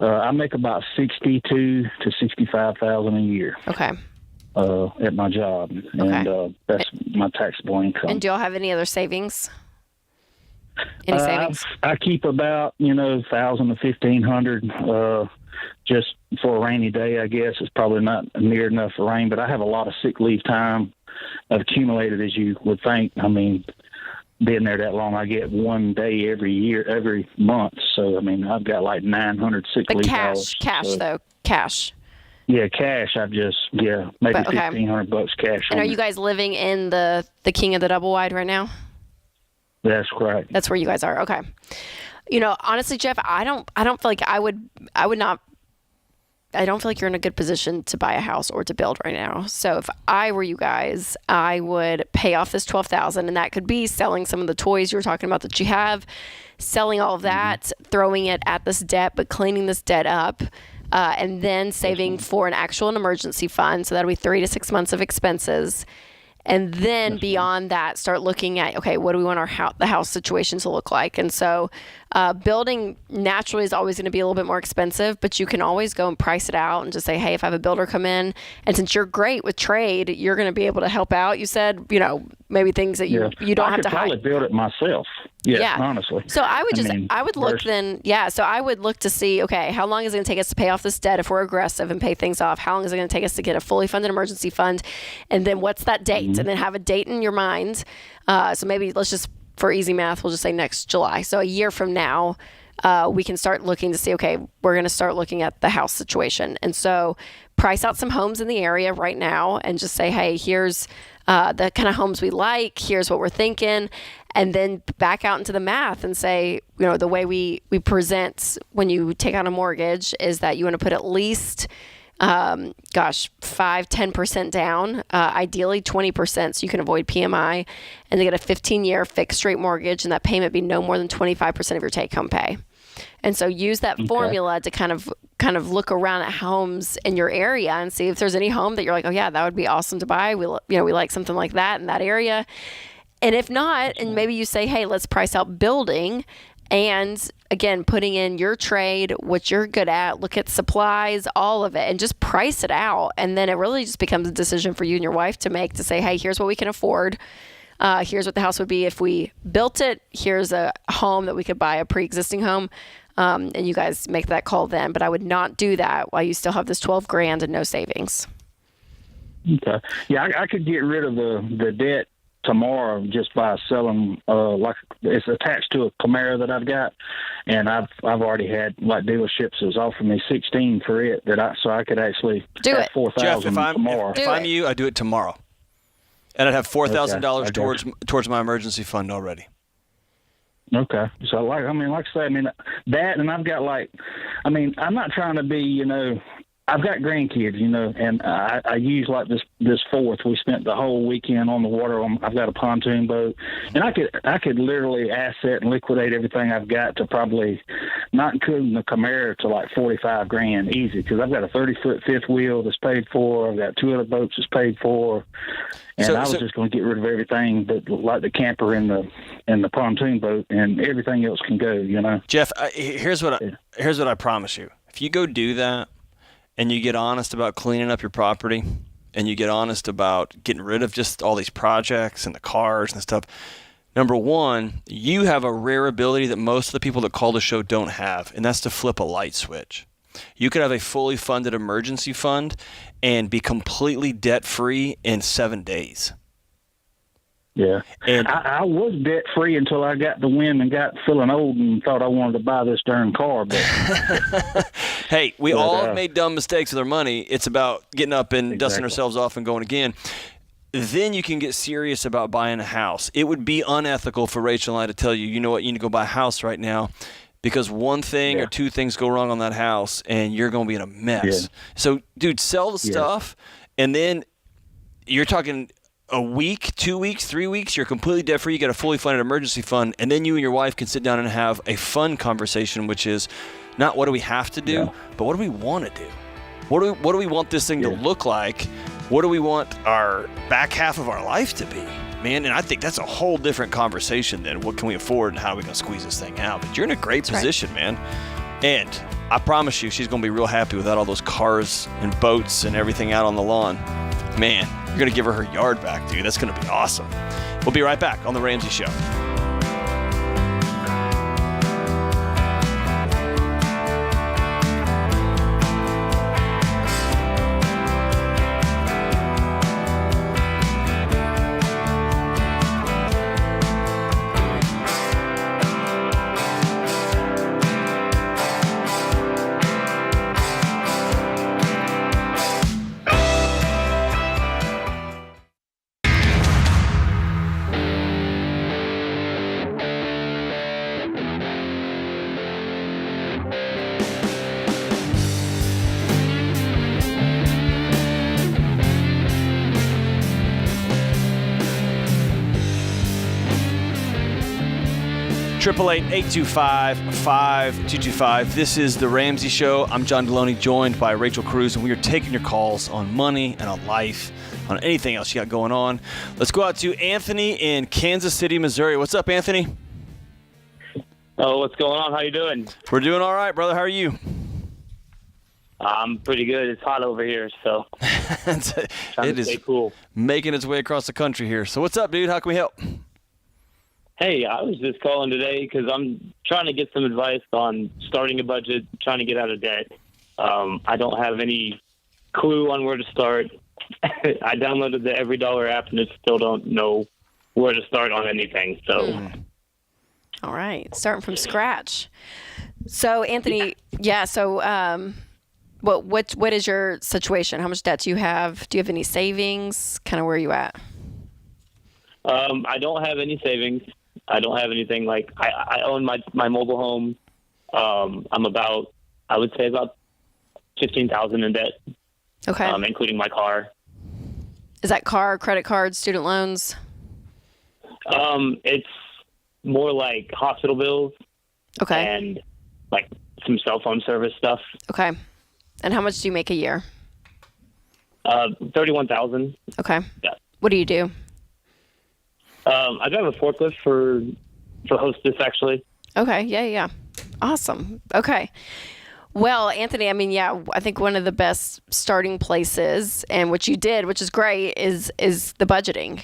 I make about $62,000 to $65,000 a year. Okay. At my job, and that's my taxable income. And do y'all have any other savings? Any savings? I keep about $1,000 to $1,500 just for a rainy day. I guess it's probably not near enough for rain, but I have a lot of sick leave time accumulated, as you would think. Being there that long, I get one day every month. So I've got like 900 sick leave hours. Cash. Yeah, cash. Maybe $1,500 cash. And are you guys living in the king of the double wide right now? That's correct. That's where you guys are. Okay. Honestly, Jeff, I don't feel like I don't feel like you're in a good position to buy a house or to build right now. So if I were you guys, I would pay off this $12,000, and that could be selling some of the toys you were talking about that you have, selling all of that, throwing it at this debt, but cleaning this debt up. And then saving for an emergency fund. So that'll be 3 to 6 months of expenses. And then beyond that, start looking at, okay, what do we want the house situation to look like? And so building naturally is always going to be a little bit more expensive, but you can always go and price it out and just say, hey, if I have a builder come in, and since you're great with trade, you're going to be able to help out. You said, maybe things that you don't have to hide. I could probably build it myself. Yeah, honestly. So I would look to see, okay, how long is it going to take us to pay off this debt if we're aggressive and pay things off? How long is it going to take us to get a fully funded emergency fund? And then what's that date? And then have a date in your mind. So maybe let's just, for easy math, we'll just say next July. So a year from now, we can start looking to see, okay, we're going to start looking at the house situation. And so price out some homes in the area right now and just say, hey, here's the kind of homes we like. Here's what we're thinking. And then back out into the math and say, the way we present when you take out a mortgage is that you want to put at least 5-10% down, ideally 20%, so you can avoid PMI, and they get a 15-year fixed rate mortgage, and that payment be no more than 25% of your take-home pay. And so use that formula to kind of look around at homes in your area and see if there's any home that you're like, oh yeah, that would be awesome to buy. We like something like that in that area. And if not, and maybe you say, hey, let's price out building, And again, putting in your trade, what you're good at, look at supplies, all of it, and just price it out. And then it really just becomes a decision for you and your wife to make, to say, hey, here's what we can afford. Here's what the house would be if we built it. Here's a home that we could buy, a pre-existing home. And you guys make that call then. But I would not do that while you still have this $12,000 and no savings. Okay. Yeah, I could get rid of the debt tomorrow just by selling, like it's attached to a Camaro that I've got, and I've already had like dealerships that's offered me 16 for it so I could actually do have 4,000 tomorrow. If I'm you, I'd do it tomorrow, and I'd have $4,000 towards my emergency fund already. Okay. So like I say, that, and I've got I'm not trying to be, I've got grandkids, and I use like this Fourth. We spent the whole weekend on the water. I've got a pontoon boat, and I could literally asset and liquidate everything I've got to probably, not including the Camaro, to like $45,000 easy, because I've got a 30-foot fifth wheel that's paid for. I've got 2 other boats that's paid for, and I was just going to get rid of everything, but like the camper and the pontoon boat, and everything else can go. Jeff, here's what I promise you: if you go do that, and you get honest about cleaning up your property, and you get honest about getting rid of just all these projects and the cars and stuff, number one, you have a rare ability that most of the people that call the show don't have, and that's to flip a light switch. You could have a fully funded emergency fund and be completely debt-free in 7 days. Yeah, and I was debt free until I got the wind and got feeling old and thought I wanted to buy this darn car. But hey, we all have made dumb mistakes with our money. It's about getting up and dusting ourselves off and going again. Then you can get serious about buying a house. It would be unethical for Rachel and I to tell you, you know what, you need to go buy a house right now, because one thing or two things go wrong on that house and you're going to be in a mess. Yeah. So, dude, sell the stuff, and then you're talking a week, 2 weeks, 3 weeks, you're completely debt-free, you get a fully funded emergency fund, and then you and your wife can sit down and have a fun conversation, which is not what do we have to do, but what do we want to do? What do we want this thing to look like? What do we want our back half of our life to be? Man, and I think that's a whole different conversation than what can we afford and how are we going to squeeze this thing out. But you're in a great position, man. And I promise you, she's going to be real happy without all those cars and boats and everything out on the lawn. Man, you're going to give her yard back, dude. That's going to be awesome. We'll be right back on The Ramsey Show. Triple-8, 825-5225. This is The Ramsey Show. I'm John Deloney, joined by Rachel Cruz, and we are taking your calls on money and on life, on anything else you got going on. Let's go out to Anthony in Kansas City, Missouri. What's up, Anthony? Oh, what's going on? How you doing? We're doing all right, brother. How are you? I'm pretty good. It's hot over here, so it is cool. Making its way across the country here. So what's up, dude? How can we help? Hey, I was just calling today because I'm trying to get some advice on starting a budget, trying to get out of debt. I don't have any clue on where to start. I downloaded the Every Dollar app and still don't know where to start on anything. So, All right, starting from scratch. So, Anthony, what is your situation? How much debt do you have? Do you have any savings? Kind of where are you at? I don't have any savings. I don't have anything. Like I own my mobile home. I'm about $15,000 in debt. Okay. Including my car. Is that car, credit cards, student loans? It's more like hospital bills. Okay. And like some cell phone service stuff. Okay. And how much do you make a year? $31,000. Okay. Yeah. What do you do? I drive a forklift for Hostess, actually. Okay. Yeah. Awesome. Okay. Well, Anthony, I mean, yeah, I think one of the best starting places, and what you did, which is great, is the budgeting.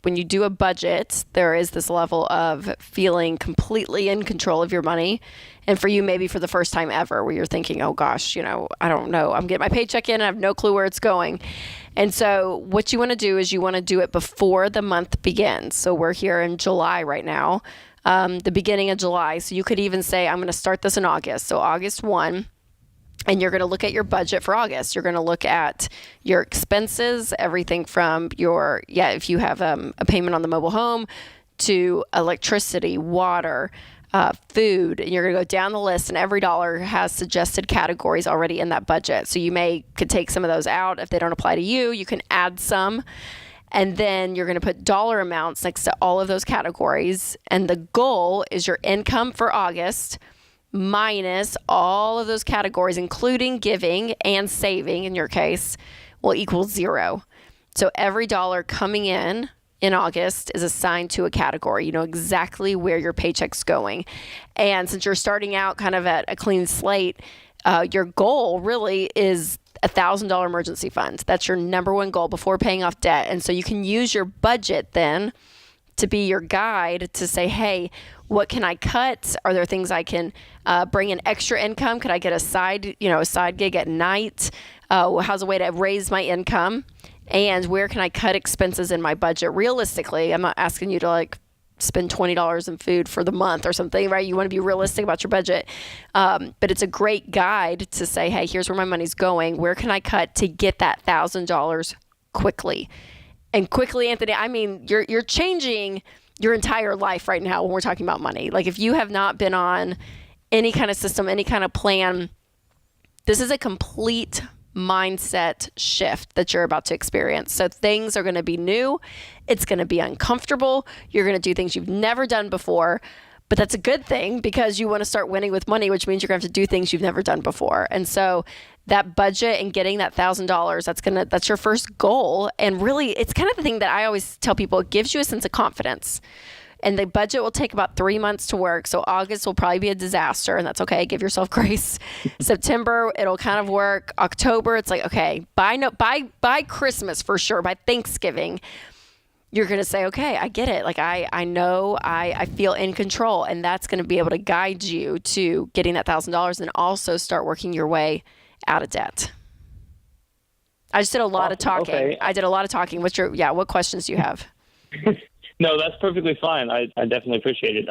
When you do a budget, there is this level of feeling completely in control of your money. And for you, maybe for the first time ever, where you're thinking, oh gosh, I don't know. I'm getting my paycheck in and I have no clue where it's going. And so what you want to do is you want to do it before the month begins. So we're here in July right now. The beginning of July. So you could even say, I'm going to start this in August. So August 1, and you're going to look at your budget for August. You're going to look at your expenses, everything from if you have a payment on the mobile home, to electricity, water, food, and you're going to go down the list, and every dollar has suggested categories already in that budget. So you could take some of those out. If they don't apply to you, you can add some. And then you're going to put dollar amounts next to all of those categories. And the goal is your income for August minus all of those categories, including giving and saving, in your case, will equal 0. So every dollar coming in August is assigned to a category. You know exactly where your paycheck's going. And since you're starting out kind of at a clean slate, your goal really is $1,000 emergency fund. That's your number one goal before paying off debt. And so you can use your budget then to be your guide to say, hey, what can I cut? Are there things I can bring in extra income? Could I get a side gig at night? How's a way to raise my income? And where can I cut expenses in my budget? Realistically, I'm not asking you to spend $20 in food for the month or something, right? You want to be realistic about your budget. But it's a great guide to say, hey, here's where my money's going. Where can I cut to get that $1,000 quickly? And quickly, Anthony, I mean, you're changing your entire life right now when we're talking about money. Like, if you have not been on any kind of system, any kind of plan, this is a complete mindset shift that you're about to experience. So things are going to be new. It's going to be uncomfortable. You're going to do things you've never done before, but that's a good thing because you want to start winning with money, which means you're going to have to do things you've never done before. And so that budget and getting that $1,000, that's your first goal. And really, it's kind of the thing that I always tell people, it gives you a sense of confidence. And the budget will take about 3 months to work. So August will probably be a disaster, and that's okay. Give yourself grace. September, it'll kind of work. October, it's like, okay, by Christmas for sure, by Thanksgiving, you're going to say, okay, I get it. Like, I know I feel in control, and that's going to be able to guide you to getting that $1,000 and also start working your way out of debt. I just did a lot of talking. Okay. I did a lot of talking. What questions do you have? No, that's perfectly fine. I definitely appreciate it.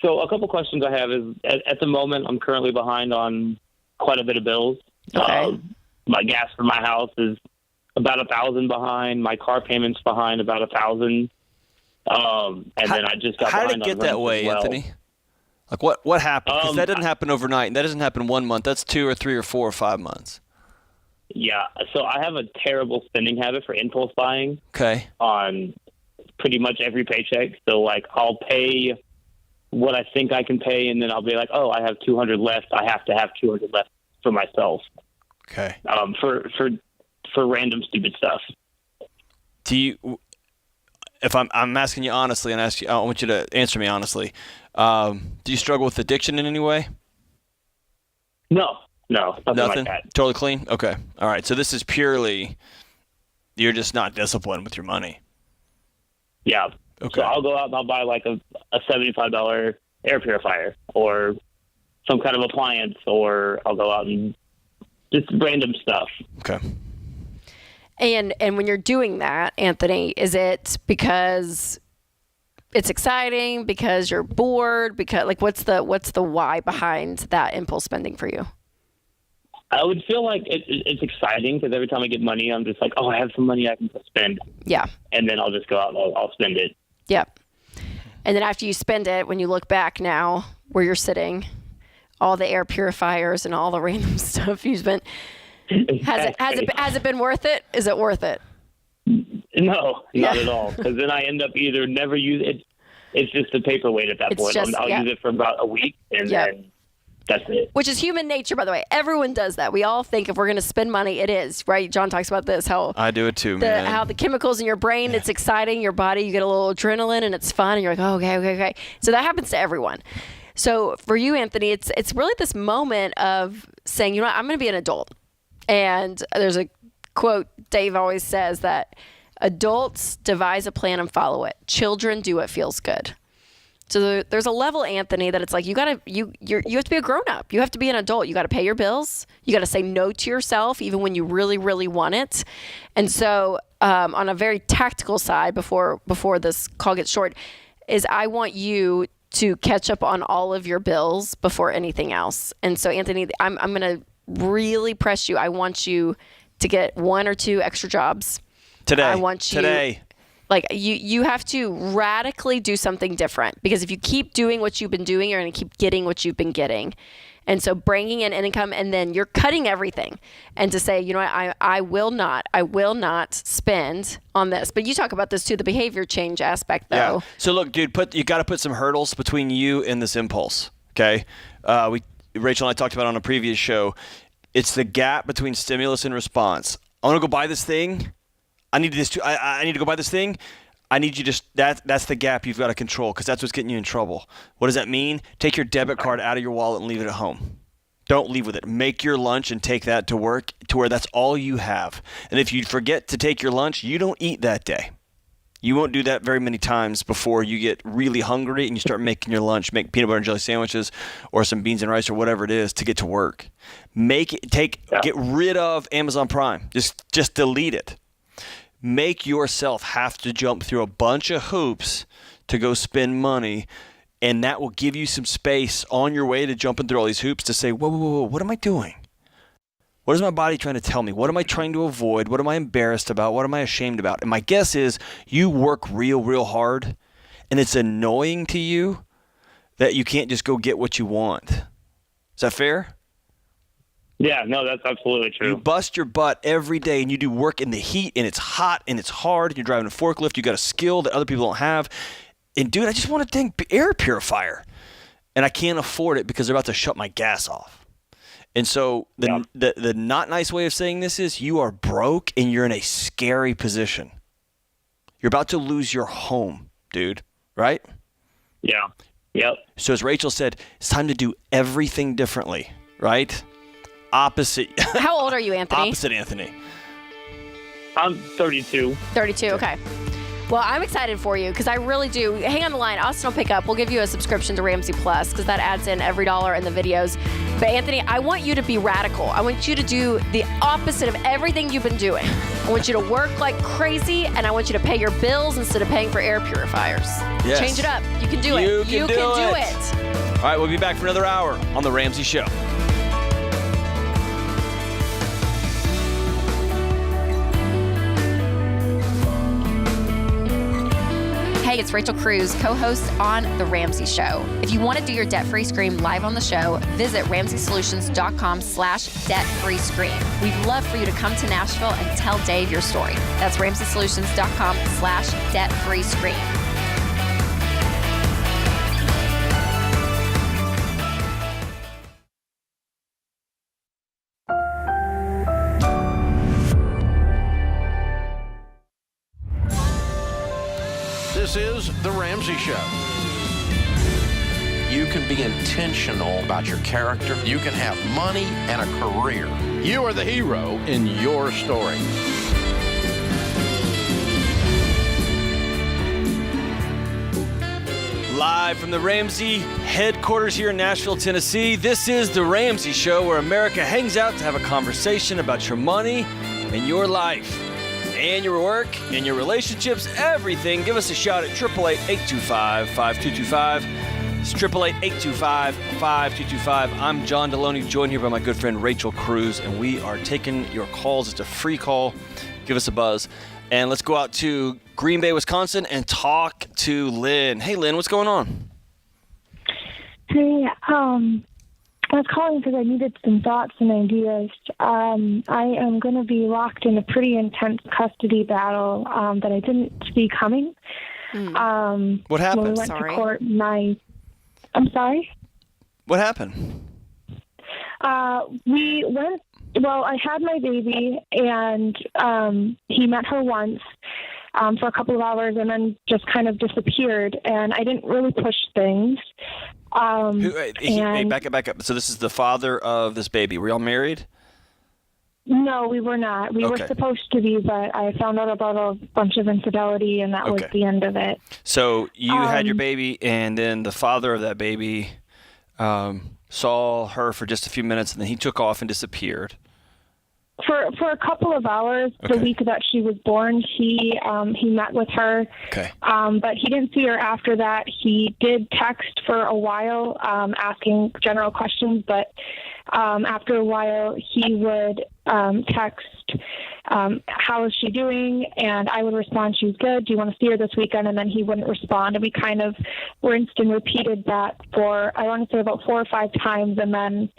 So a couple questions I have is, at the moment, I'm currently behind on quite a bit of bills. Okay. My gas for my house is about $1,000 behind. My car payment's behind about $1,000. And then I just got behind on rent as well. How did it get that way, Anthony? Like, what happened? Because that didn't happen overnight. That doesn't happen 1 month. That's 2 or 3 or 4 or 5 months. Yeah. So I have a terrible spending habit for impulse buying. Okay. On pretty much every paycheck. So, I'll pay what I think I can pay, and then I'll be like, oh, I have $200 left. I have to have $200 left for myself. Okay. For random stupid stuff. Do you? If I'm asking you honestly, and I want you to answer me honestly. Do you struggle with addiction in any way? No, nothing like that. Totally clean. Okay. All right. So this is purely you're just not disciplined with your money. Yeah. Okay. So I'll go out and I'll buy a $75 air purifier or some kind of appliance, or I'll go out and just random stuff. Okay. And when you're doing that, Anthony, is it because it's exciting, because you're bored, because what's the why behind that impulse spending for you? I would feel like it's exciting because every time I get money, I'm just like, oh, I have some money I can spend. Yeah. And then I'll just go out and I'll spend it. Yep. And then after you spend it, when you look back now where you're sitting, all the air purifiers and all the random stuff you spent, has it been worth it? Is it worth it? No, not at all. Because then I end up either never use it. It's just a paperweight at that point. I'll use it for about a week and then that's it. Which is human nature, by the way. Everyone does that. We all think if we're going to spend money, it is, right? John talks about this, how I do it too, man. How the chemicals in your brain, it's exciting, your body, you get a little adrenaline and it's fun and you're like, oh, okay. So that happens to everyone. So for you, Anthony, it's really this moment of saying, you know what, I'm going to be an adult. And there's a quote Dave always says that adults devise a plan and follow it. Children do what feels good. So there's a level, Anthony, that it's like you have to be a grown up. You have to be an adult. You got to pay your bills. You got to say no to yourself, even when you really, really want it. And so on a very tactical side, before this call gets short, is I want you to catch up on all of your bills before anything else. And so, Anthony, I'm going to really press you. I want you to get 1 or 2 extra jobs. Today. I want you. Today. Like you have to radically do something different, because if you keep doing what you've been doing, you're going to keep getting what you've been getting. And so bringing in income, and then you're cutting everything, and to say, you know what, I will not spend on this. But you talk about this too, the behavior change aspect, though. Yeah. So look, dude, you got to put some hurdles between you and this impulse. Okay. Rachel and I talked about it on a previous show. It's the gap between stimulus and response. I want to go buy this thing. I need this. I need to go buy this thing. I need you to. That's the gap you've got to control, because that's what's getting you in trouble. What does that mean? Take your debit card out of your wallet and leave it at home. Don't leave with it. Make your lunch and take that to work, to where that's all you have. And if you forget to take your lunch, you don't eat that day. You won't do that very many times before you get really hungry and you start making your lunch. Make peanut butter and jelly sandwiches or some beans and rice or whatever it is to get to work. Get rid of Amazon Prime. Just delete it. Make yourself have to jump through a bunch of hoops to go spend money, and that will give you some space on your way to jumping through all these hoops to say, whoa, what am I doing? What is my body trying to tell me? What am I trying to avoid? What am I embarrassed about? What am I ashamed about? And my guess is you work real hard, and it's annoying to you that you can't just go get what you want. Is that fair? Yeah, no, that's absolutely true. You bust your butt every day, and you do work in the heat, and it's hot, and it's hard, and you're driving a forklift. You got a skill that other people don't have. And, dude, I just want a dang air purifier, and I can't afford it because they're about to shut my gas off. And so the not nice way of saying this is you are broke, and you're in a scary position. You're about to lose your home, dude, right? Yeah. Yep. So as Rachel said, it's time to do everything differently, right? Opposite. How old are you, Anthony? Opposite Anthony. I'm 32. 32, okay. Well, I'm excited for you, because I really do. Hang on the line. Austin will pick up. We'll give you a subscription to Ramsey Plus, because that adds in every dollar in the videos. But Anthony, I want you to be radical. I want you to do the opposite of everything you've been doing. I want you to work like crazy, and I want you to pay your bills instead of paying for air purifiers. Yes. Change it up. You can do it. You can do it. All right, we'll be back for another hour on The Ramsey Show. Hey, it's Rachel Cruz, co-host on The Ramsey Show. If you want to do your debt-free scream live on the show, visit RamseySolutions.com/debt-free scream. We'd love for you to come to Nashville and tell Dave your story. That's RamseySolutions.com/debt-free scream. This is The Ramsey Show. You can be intentional about your character. You can have money and a career. You are the hero in your story. Live from the Ramsey headquarters here in Nashville, Tennessee, this is The Ramsey Show, where America hangs out to have a conversation about your money and your life. And your work, and your relationships, everything. Give us a shout at 888-825-5225. It's 888-825-5225. I'm John Deloney, joined here by my good friend Rachel Cruz, and we are taking your calls. It's a free call. Give us a buzz. And let's go out to Green Bay, Wisconsin, and talk to Lynn. Hey, Lynn, what's going on? Hey, I was calling because I needed some thoughts and ideas. I am going to be locked in a pretty intense custody battle that I didn't see coming. What happened? When we went to court, I'm sorry? What happened? We went, I had my baby, and he met her once for a couple of hours and then just kind of disappeared, and I didn't really push things. Hey, back up. So this is the father of this baby. Were y'all married? No, we were not. We were supposed to be, but I found out about a bunch of infidelity, and that was the end of it. So you had your baby, and then the father of that baby saw her for just a few minutes, and then he took off and disappeared. For a couple of hours, the week that she was born, he met with her. Okay. But he didn't see her after that. He did text for a while, asking general questions, but after a while, he would text, how is she doing? And I would respond, she's good. Do you want to see her this weekend? And then he wouldn't respond. And we kind of rinsed and repeated that for, I want to say, about 4 or 5 times. And then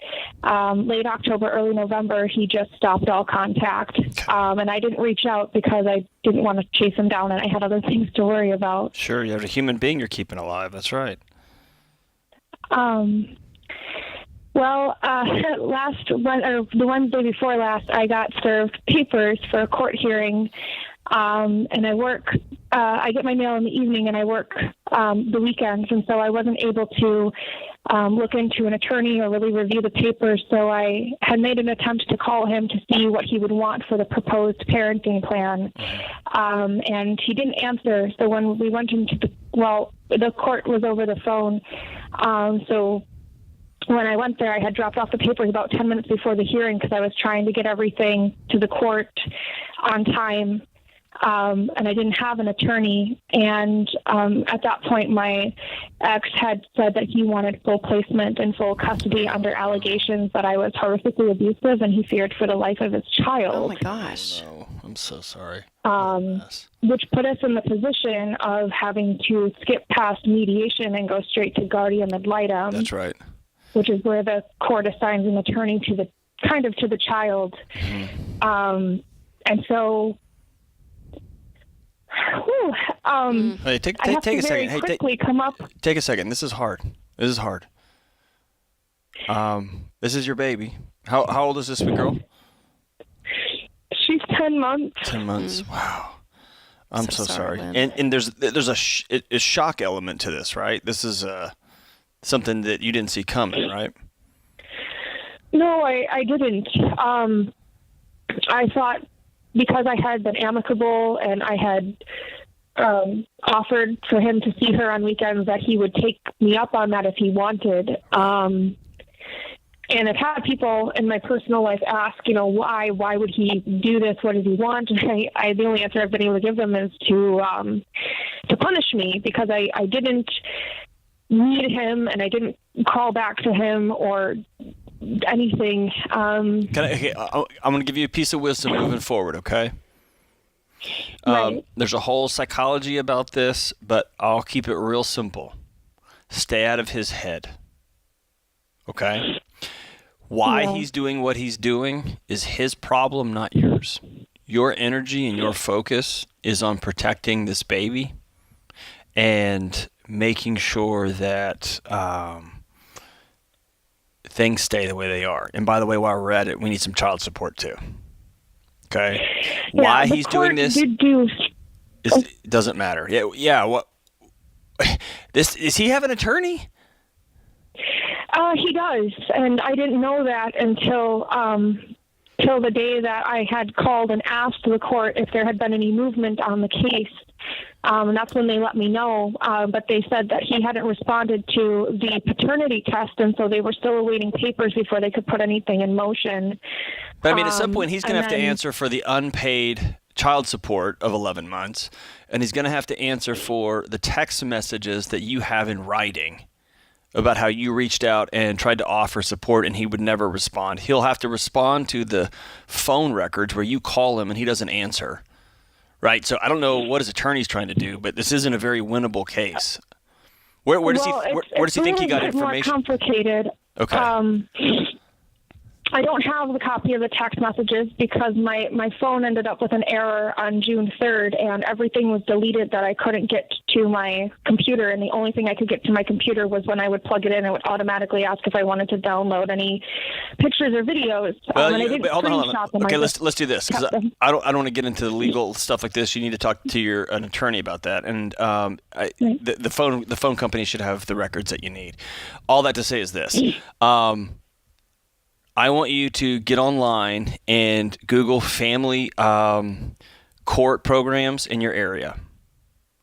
late October, early November, he just stopped all contact. And I didn't reach out because I didn't want to chase him down, and I had other things to worry about. Sure, you have a human being you're keeping alive. That's right. Well, the Wednesday before last, I got served papers for a court hearing, and I get my mail in the evening, and I work the weekends, and so I wasn't able to look into an attorney or really review the papers, so I had made an attempt to call him to see what he would want for the proposed parenting plan, and he didn't answer. So when we went into the court was over the phone, so when I went there, I had dropped off the papers about 10 minutes before the hearing because I was trying to get everything to the court on time, and I didn't have an attorney. And at that point, my ex had said that he wanted full placement and full custody under allegations that I was horrifically abusive, and he feared for the life of his child. Oh, my gosh. Oh, no. I'm so sorry. Which put us in the position of having to skip past mediation and go straight to guardian ad litem. That's right. Which is where the court assigns an attorney to the child. And so, hey, take I have a to second. very quickly come up. Take a second. This is hard. This is your baby. How old is this sweet girl? She's 10 months. 10 months. Wow. I'm so sorry. Lynn. And there's a shock element to this, right? This is something that you didn't see coming, right? No, I didn't. I thought because I had been amicable and I had offered for him to see her on weekends that he would take me up on that if he wanted. And I've had people in my personal life ask, why would he do this? What does he want? And the only answer I've been able to give them is to punish me because I didn't need him and I didn't call back to him or anything. I'm going to give you a piece of wisdom moving forward, okay? Right. There's a whole psychology about this, but I'll keep it real simple. Stay out of his head, okay? Why he's doing what he's doing is his problem, not yours. Your energy and your focus is on protecting this baby and making sure that things stay the way they are. And by the way, while we're at it, we need some child support too. Okay? Yeah, why he's doing this doesn't matter. Yeah. What? Is he have an attorney? He does, and I didn't know that until the day that I had called and asked the court if there had been any movement on the case. And that's when they let me know. But they said that he hadn't responded to the paternity test, and so they were still awaiting papers before they could put anything in motion. But I mean, at some point, he's going to have to answer for the unpaid child support of 11 months, and he's going to have to answer for the text messages that you have in writing about how you reached out and tried to offer support and he would never respond. He'll have to respond to the phone records where you call him and he doesn't answer. Right? So I don't know what his attorney's trying to do, but this isn't a very winnable case. Where does he think he got information? More complicated. Okay. I don't have the copy of the text messages because my phone ended up with an error on June 3rd, and everything was deleted that I couldn't get to my computer. And the only thing I could get to my computer was when I would plug it in, it would automatically ask if I wanted to download any pictures or videos. Well, and I didn't hold on. screenshot them. Okay, I let's just do this because kept them. I don't want to get into the legal stuff like this. You need to talk to an attorney about that, and the phone company should have the records that you need. All that to say is this. I want you to get online and Google family court programs in your area.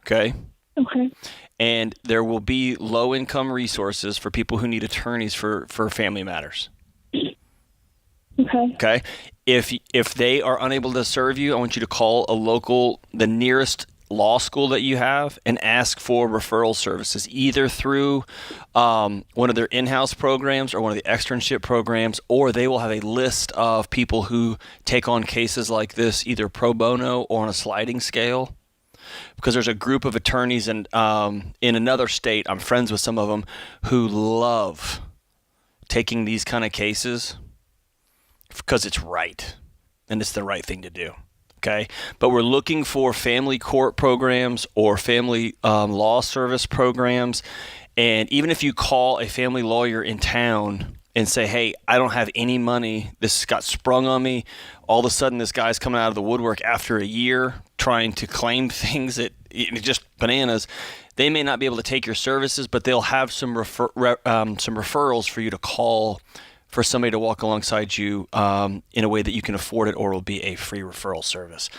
Okay? Okay. And there will be low-income resources for people who need attorneys for family matters. Okay. Okay? If they are unable to serve you, I want you to call the nearest law school that you have and ask for referral services, either through one of their in-house programs or one of the externship programs, or they will have a list of people who take on cases like this either pro bono or on a sliding scale. Because there's a group of attorneys in another state, I'm friends with some of them, who love taking these kind of cases because it's right and it's the right thing to do. Okay, but we're looking for family court programs or family law service programs. And even if you call a family lawyer in town and say, hey, I don't have any money, this got sprung on me, all of a sudden this guy's coming out of the woodwork after a year trying to claim things that just bananas, they may not be able to take your services, but they'll have some referrals for you to call for somebody to walk alongside you in a way that you can afford it, or it will be a free referral service.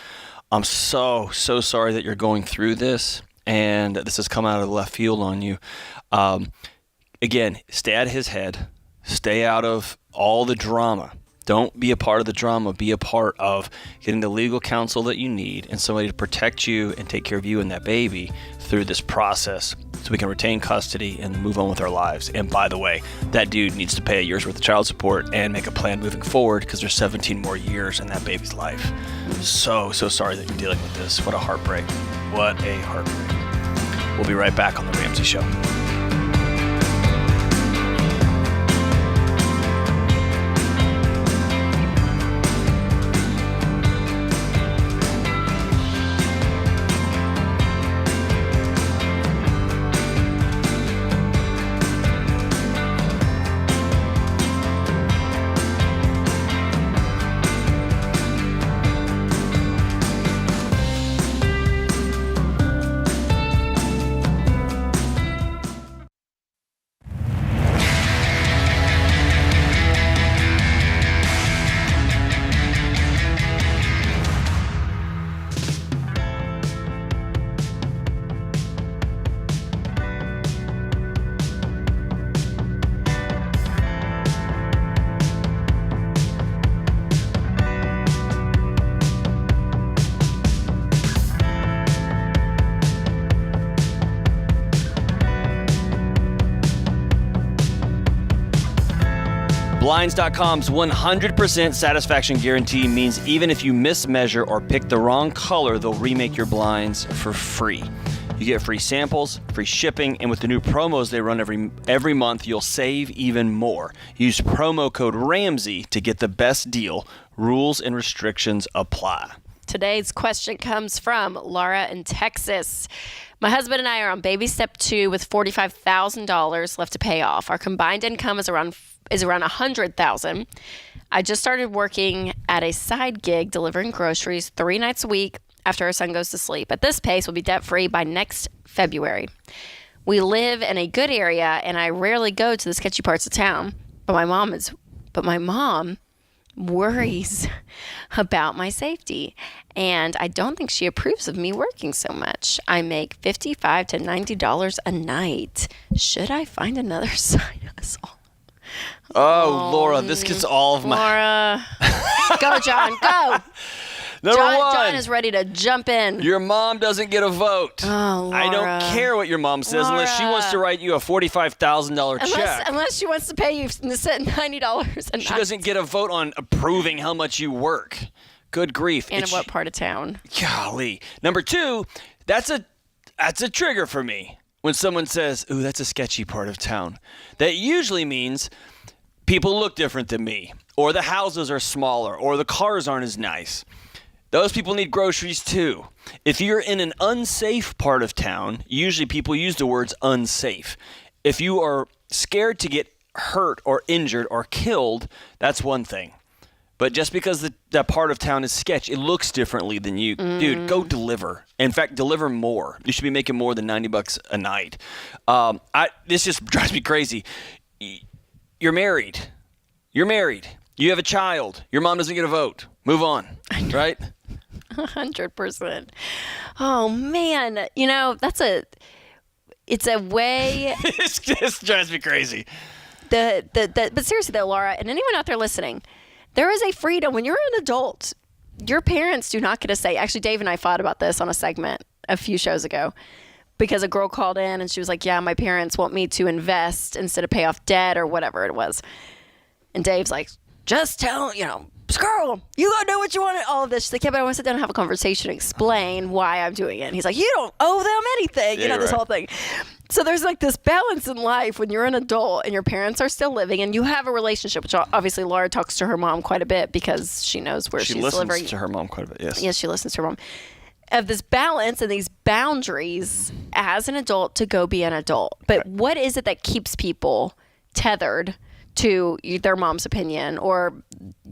I'm so sorry that you're going through this, and this has come out of the left field on you. Again, stay out of his head. Stay out of all the drama. Don't be a part of the drama. Be a part of getting the legal counsel that you need and somebody to protect you and take care of you and that baby through this process so we can retain custody and move on with our lives. And by the way, that dude needs to pay a year's worth of child support and make a plan moving forward because there's 17 more years in that baby's life. So sorry that you're dealing with this. What a heartbreak. What a heartbreak. We'll be right back on The Ramsey Show. Blinds.com's 100% satisfaction guarantee means even if you mismeasure or pick the wrong color, they'll remake your blinds for free. You get free samples, free shipping, and with the new promos they run every month, you'll save even more. Use promo code Ramsey to get the best deal. Rules and restrictions apply. Today's question comes from Laura in Texas. My husband and I are on baby step 2 with $45,000 left to pay off. Our combined income is around $100,000. I just started working at a side gig delivering groceries 3 nights a week after our son goes to sleep. At this pace, we'll be debt-free by next February. We live in a good area, and I rarely go to the sketchy parts of town. But my mom worries about my safety, and I don't think she approves of me working so much. I make $55 to $90 a night. Should I find another side hustle? Oh, Laura, this gets all of my... Laura. Go, John, go. Number one. John is ready to jump in. Your mom doesn't get a vote. Oh, Laura. I don't care what your mom says unless she wants to write you a $45,000 check. Unless she wants to pay you $90 a night. She doesn't get a vote on approving how much you work. Good grief. And in what part of town? Golly. Number 2, that's a trigger for me. When someone says, ooh, that's a sketchy part of town. That usually means people look different than me. or the houses are smaller, or the cars aren't as nice. Those people need groceries too. If you're in an unsafe part of town, usually people use the words unsafe. If you are scared to get hurt or injured or killed, that's one thing. But just because that part of town is sketch, it looks differently than you. Dude, go deliver. In fact, deliver more. You should be making more than $90 a night. This just drives me crazy. You're married. You have a child. Your mom doesn't get a vote. Move on, right? 100%. Oh, man. It's a way. This drives me crazy. But seriously, though, Laura, and anyone out there listening, there is a freedom when you're an adult. Your parents do not get a say. Actually, Dave and I fought about this on a segment a few shows ago because a girl called in and she was like, yeah, my parents want me to invest instead of pay off debt or whatever it was. And Dave's like, just tell, girl, you gotta do what you want. All of this. She's like, yeah, but I want to sit down and have a conversation, explain why I'm doing it. And he's like, you don't owe them anything. This whole thing. So there's like this balance in life when you're an adult and your parents are still living and you have a relationship, which obviously Laura talks to her mom quite a bit because she knows where she's delivering. She listens to her mom quite a bit, yes. Yes, she listens to her mom. Of this balance and these boundaries as an adult to go be an adult. But what is it that keeps people tethered to their mom's opinion or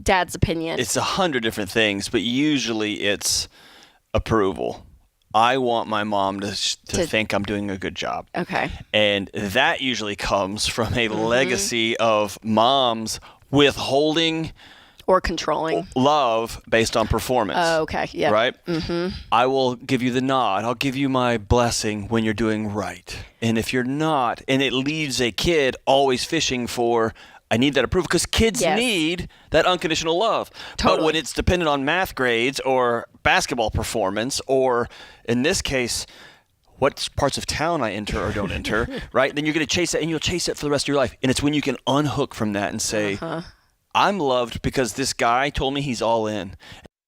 dad's opinion? It's 100 different things, but usually it's approval. I want my mom to think I'm doing a good job. Okay. And that usually comes from a legacy of moms withholding or controlling love based on performance. Oh, okay. Yeah. Right? Mm-hmm. I will give you the nod. I'll give you my blessing when you're doing right. And if you're not, and it leaves a kid always fishing for, I need that approval, because kids need that unconditional love. Totally. But when it's dependent on math grades or basketball performance, or in this case, what parts of town I enter or don't enter, right? Then you're going to chase it, and you'll chase it for the rest of your life. And it's when you can unhook from that and say, I'm loved because this guy told me he's all in.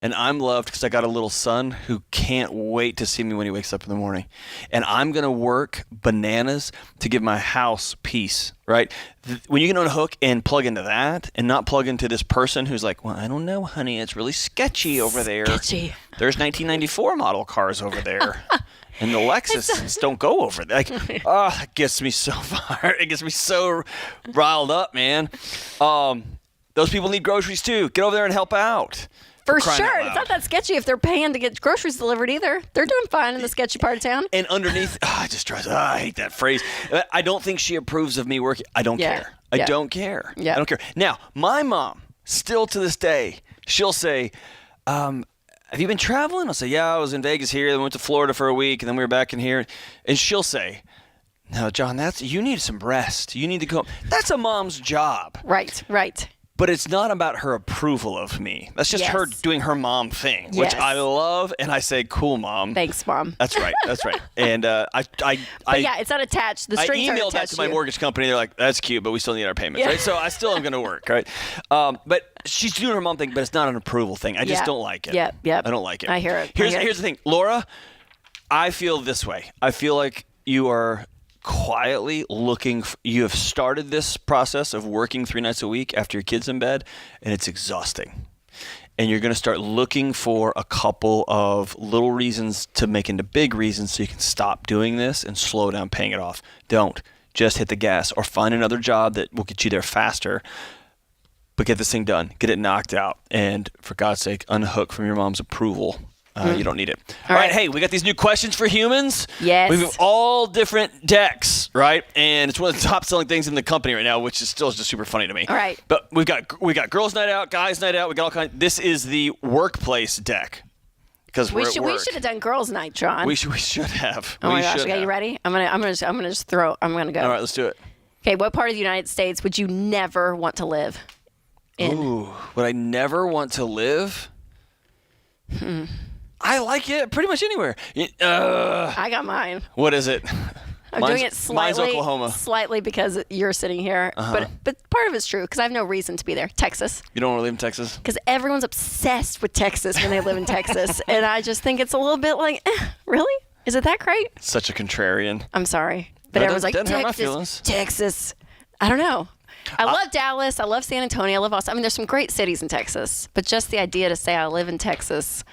And I'm loved because I got a little son who can't wait to see me when he wakes up in the morning. And I'm going to work bananas to give my house peace, right? When you can unhook and plug into that and not plug into this person who's like, well, I don't know, honey, it's really sketchy over there. Sketchy. There's 1994 model cars over there. And the Lexus don't go over there. Like, it gets me so fired. It gets me so riled up, man. Those people need groceries too. Get over there and help out. For sure. It's not that sketchy if they're paying to get groceries delivered either. They're doing fine in the sketchy part of town. And underneath, I hate that phrase. I don't think she approves of me working. I don't care. I don't care. I don't care. Now, my mom, still to this day, she'll say, have you been traveling? I'll say, yeah, I was in Vegas here. Then we went to Florida for a week, and then we were back in here. And she'll say, no, John, you need some rest. You need to go. That's a mom's job. Right. But it's not about her approval of me. That's just her doing her mom thing, which I love. And I say, cool, Mom. Thanks, Mom. That's right. And it's not attached. The strings I aren't emailed attached that to my mortgage company. They're like, that's cute, but we still need our payments, right? So I still am going to work, right? But she's doing her mom thing, but it's not an approval thing. I just don't like it. Yep. I don't like it. I hear it. Here's the thing. Laura, I feel this way. I feel like you are quietly you have started this process of working 3 nights a week after your kid's in bed, and it's exhausting. And you're going to start looking for a couple of little reasons to make into big reasons so you can stop doing this and slow down paying it off. Don't. Just hit the gas or find another job that will get you there faster. But get this thing done. Get it knocked out. And for God's sake, unhook from your mom's approval. You don't need it. All right. Hey, we got these new questions for humans. Yes. We have all different decks, right? And it's one of the top selling things in the company right now, which is still just super funny to me. All right. But we got girls' night out, guys' night out. We got all kinds. This is the workplace deck because we should have done girls' night, John. We should have. Oh my gosh. Okay, you ready? I'm gonna just throw. I'm gonna go. All right, let's do it. Okay, what part of the United States would you never want to live in? Ooh, would I never want to live? I like it pretty much anywhere. I got mine. What is it? I'm doing it slightly. Mine's Oklahoma. Slightly because you're sitting here, but part of it's true because I have no reason to be there. Texas. You don't want to live in Texas? Because everyone's obsessed with Texas when they live in Texas, and I just think it's a little bit like, really? Is it that great? Such a contrarian. I'm sorry, but everyone's like, Texas. I don't know. I love Dallas. I love San Antonio. I love Austin. I mean, there's some great cities in Texas, but just the idea to say I live in Texas,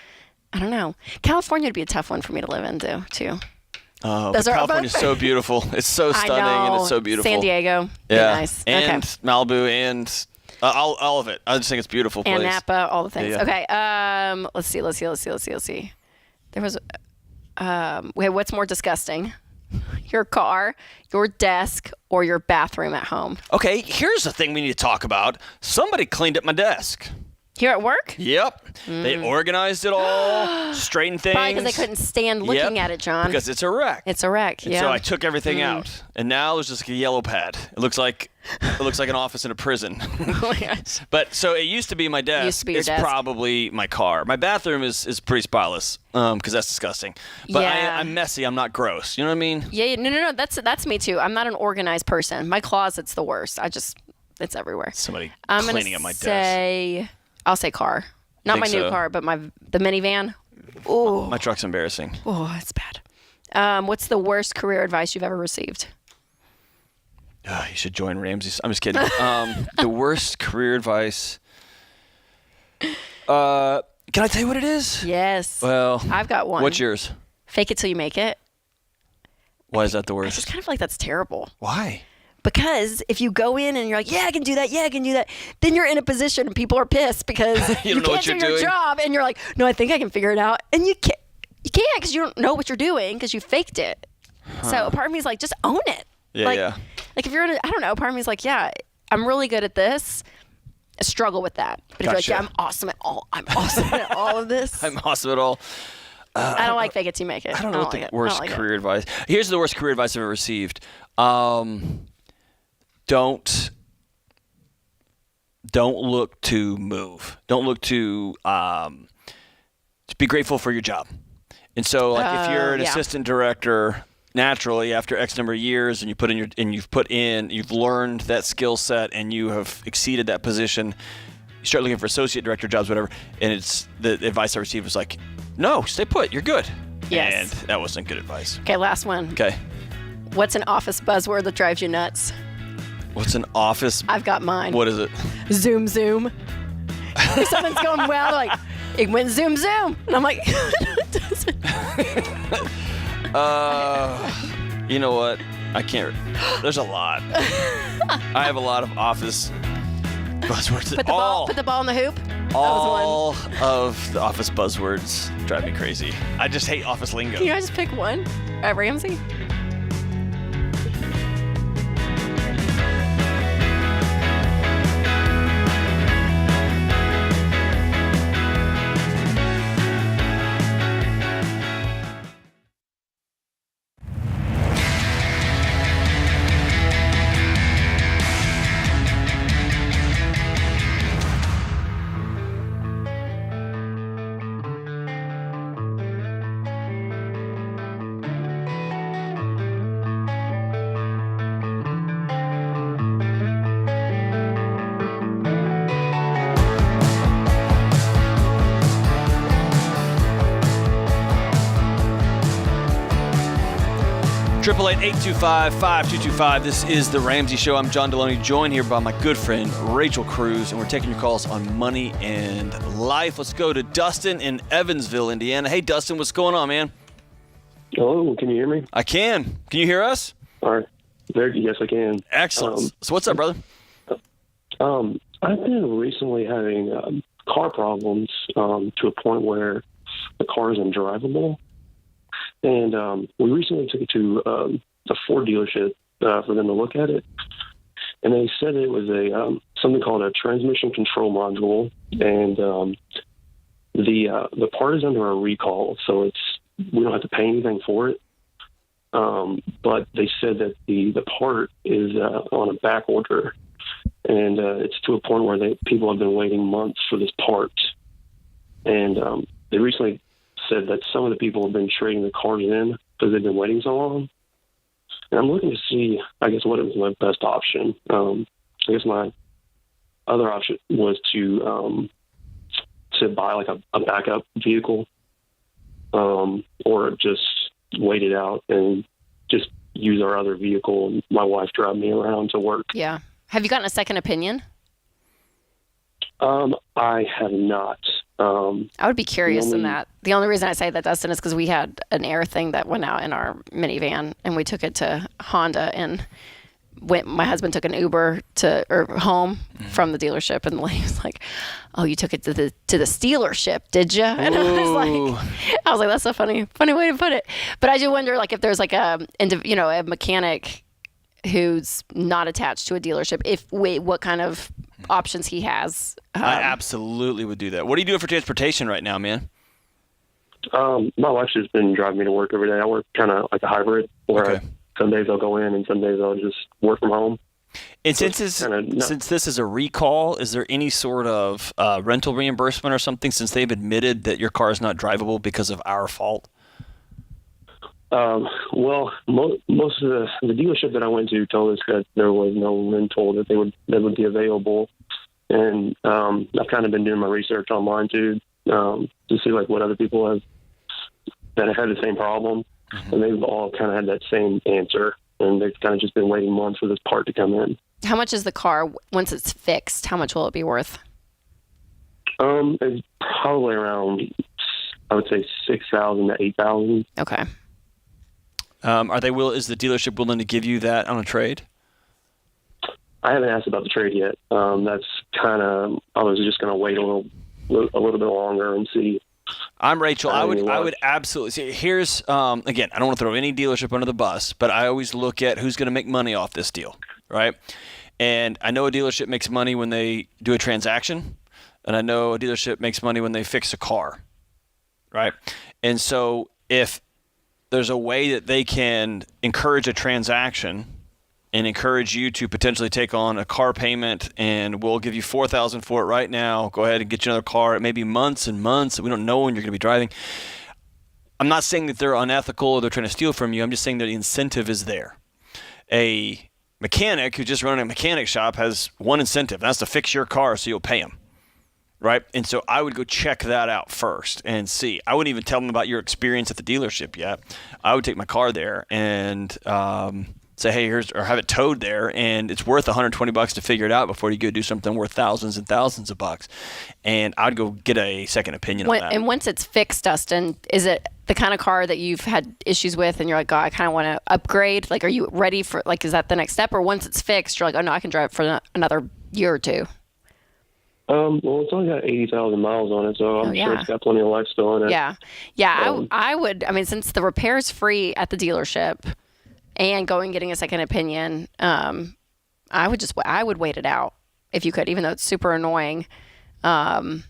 I don't know. California would be a tough one for me to live in, too. Oh, but California's so beautiful. It's so stunning and it's so beautiful. San Diego, yeah, nice. And Malibu and all of it. I just think it's a beautiful place. And Napa, all the things. Yeah. Okay, let's see. There was, wait, what's more disgusting? Your car, your desk, or your bathroom at home? Okay, here's the thing we need to talk about. Somebody cleaned up my desk. Here at work? Yep. They organized it all, straightened things. Probably because they couldn't stand looking at it, John. Because it's a wreck. It's a wreck, and yeah. so I took everything out, and now there's just like a yellow pad. It looks like an office in a prison. Oh my gosh. But so it used to be my desk. Used to be your it's desk. probably my car. My bathroom is pretty spotless because that's disgusting. But Yeah. I'm messy. I'm not gross. You know what I mean? Yeah, no. That's me too. I'm not an organized person. My closet's the worst. It's everywhere. Somebody I'm cleaning gonna up my desk. I'll say car. Not my Think new so? car, but the minivan. Oh, My truck's embarrassing. oh, it's bad. What's the worst career advice you've ever received? You should join Ramsey's. I'm just kidding. The worst career advice. Can I tell you what it is? Yes. Well, I've got one. What's yours? Fake it till you make it. Why is that the I worst? just kind of feel like that's terrible. Why? Because if you go in and you're like, yeah, I can do that, then you're in a position and people are pissed because You don't know can't what you're do your doing. job, and you're like, no, I think I can figure it out, and you can't because you don't know what you're doing because you faked it. So part of me is like, just own it. Yeah, like, yeah. Like if you're in I don't know, part of me is like, yeah, I'm really good at this. I struggle with that. But if you're like, Gotcha. yeah, I'm awesome at all of this. I'm awesome at all. I don't like fake it till you make it. I don't know what like the it. I worst don't like it. career advice. Here's the worst career advice I've ever received. Don't look to move. Don't look to just be grateful for your job. And so, like, if you're an yeah. assistant director, naturally after X number of years, and you've learned that skill set, and you have exceeded that position, you start looking for associate director jobs, whatever. And it's the advice I received was like, no, stay put. You're good. Yes. And that wasn't good advice. Okay, last one. Okay. What's an office buzzword that drives you nuts? What's an office? I've got mine. What is it? Zoom. If something's going well, they're like, it went zoom. And I'm like, it doesn't. You know what? I can't. There's a lot. I have a lot of office buzzwords. Put the ball in the hoop. That was All of the office buzzwords drive me crazy. I just hate office lingo. Can you guys just pick one? Ramsey? Triple 825-5225. This is the Ramsey Show. I'm John Deloney, joined here by my good friend Rachel Cruz, and we're taking your calls on money and life. Let's go to Dustin in Evansville, Indiana. Hey, Dustin, what's going on, man? Hello, can you hear me? I can. Can you hear us? All right. Yes, I can. Excellent. So what's up, brother? I've been recently having car problems to a point where the car is undrivable. And we recently took it to the Ford dealership for them to look at it. And they said it was a something called a transmission control module. And the part is under a recall, so we don't have to pay anything for it. But they said that the part is on a back order. And it's to a point where people have been waiting months for this part. And they recently said that some of the people have been trading the cars in because they've been waiting so long. And I'm looking to see, I guess, what is my best option. I guess my other option was to buy like a backup vehicle, or just wait it out and just use our other vehicle and my wife drive me around to work. Yeah. Have you gotten a second opinion? I have not. I would be curious in that. The only reason I say that, Dustin, is because we had an air thing that went out in our minivan, and we took it to Honda, and my husband took an Uber home from the dealership, and the lady was like, "Oh, you took it to the dealership, did you?" And I was like, "That's a funny way to put it." But I do wonder, like, if there's like a mechanic who's not attached to a dealership, what kind of options he has. I absolutely would do that. What are you doing for transportation right now, man? My wife's just been driving me to work every day. I work kind of like a hybrid, where some days I'll go in and some days I'll just work from home. And since this is a recall, is there any sort of rental reimbursement or something, since they've admitted that your car is not drivable because of our fault? Well, most of the dealership that I went to told us that there was no rental that would be available, and I've kind of been doing my research online too, to see like what other people have that have had the same problem, and they've all kind of had that same answer, and they've kind of just been waiting months for this part to come in. How much is the car once it's fixed? How much will it be worth? It's probably around, I would say, $6,000 to $8,000. Okay. Is the dealership willing to give you that on a trade? I haven't asked about the trade yet. That's kind of, I was just going to wait a little bit longer and see. I'm Rachel. I would absolutely see. Here's again, I don't want to throw any dealership under the bus, but I always look at who's going to make money off this deal, right? And I know a dealership makes money when they do a transaction, and I know a dealership makes money when they fix a car, right? And so if there's a way that they can encourage a transaction and encourage you to potentially take on a car payment, and we'll give you $4,000 for it right now. Go ahead and get you another car. It may be months and months. We don't know when you're going to be driving. I'm not saying that they're unethical or they're trying to steal from you. I'm just saying that the incentive is there. A mechanic who's just running a mechanic shop has one incentive, and that's to fix your car so you'll pay him. Right? And so I would go check that out first and see. I wouldn't even tell them about your experience at the dealership yet. I would take my car there and say, hey, or have it towed there, and it's worth $120 to figure it out before you go do something worth thousands and thousands of bucks. And I'd go get a second opinion on that. And once it's fixed, Dustin, is it the kind of car that you've had issues with and you're like, oh, I kind of want to upgrade? Like, are you ready for, like, is that the next step? Or once it's fixed, you're like, oh, no, I can drive it for another year or two? Well, it's only got 80,000 miles on it, so I'm sure it's got plenty of life still in it. Yeah. I would, since the repair's free at the dealership and going and getting a second opinion, I would wait it out if you could, even though it's super annoying, with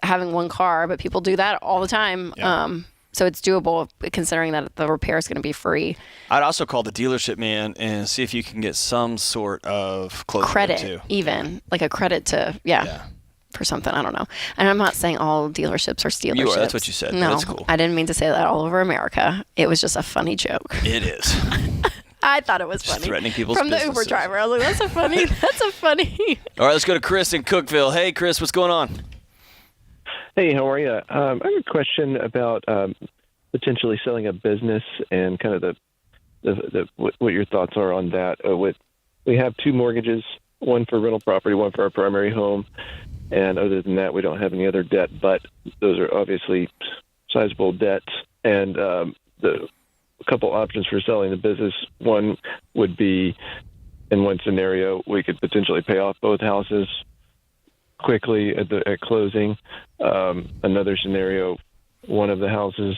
having one car, but people do that all the time. Yeah. So it's doable considering that the repair is going to be free. I'd also call the dealership man and see if you can get some sort of credit too. Even like a credit to, for something. I don't know. And I'm not saying all dealerships are dealerships. You are. That's what you said. No, that's cool. I didn't mean to say that all over America. It was just a funny joke. It is. I thought it was just funny. Threatening people's From the businesses. Uber driver. I was like, that's a funny. All right, let's go to Chris in Cookeville. Hey, Chris, what's going on? Hey, how are you? I have a question about potentially selling a business and kind of what your thoughts are on that. We have two mortgages, one for rental property, one for our primary home, and other than that, we don't have any other debt. But those are obviously sizable debts, and a couple options for selling the business. One would be, in one scenario, we could potentially pay off both houses quickly at closing. Another scenario, one of the houses,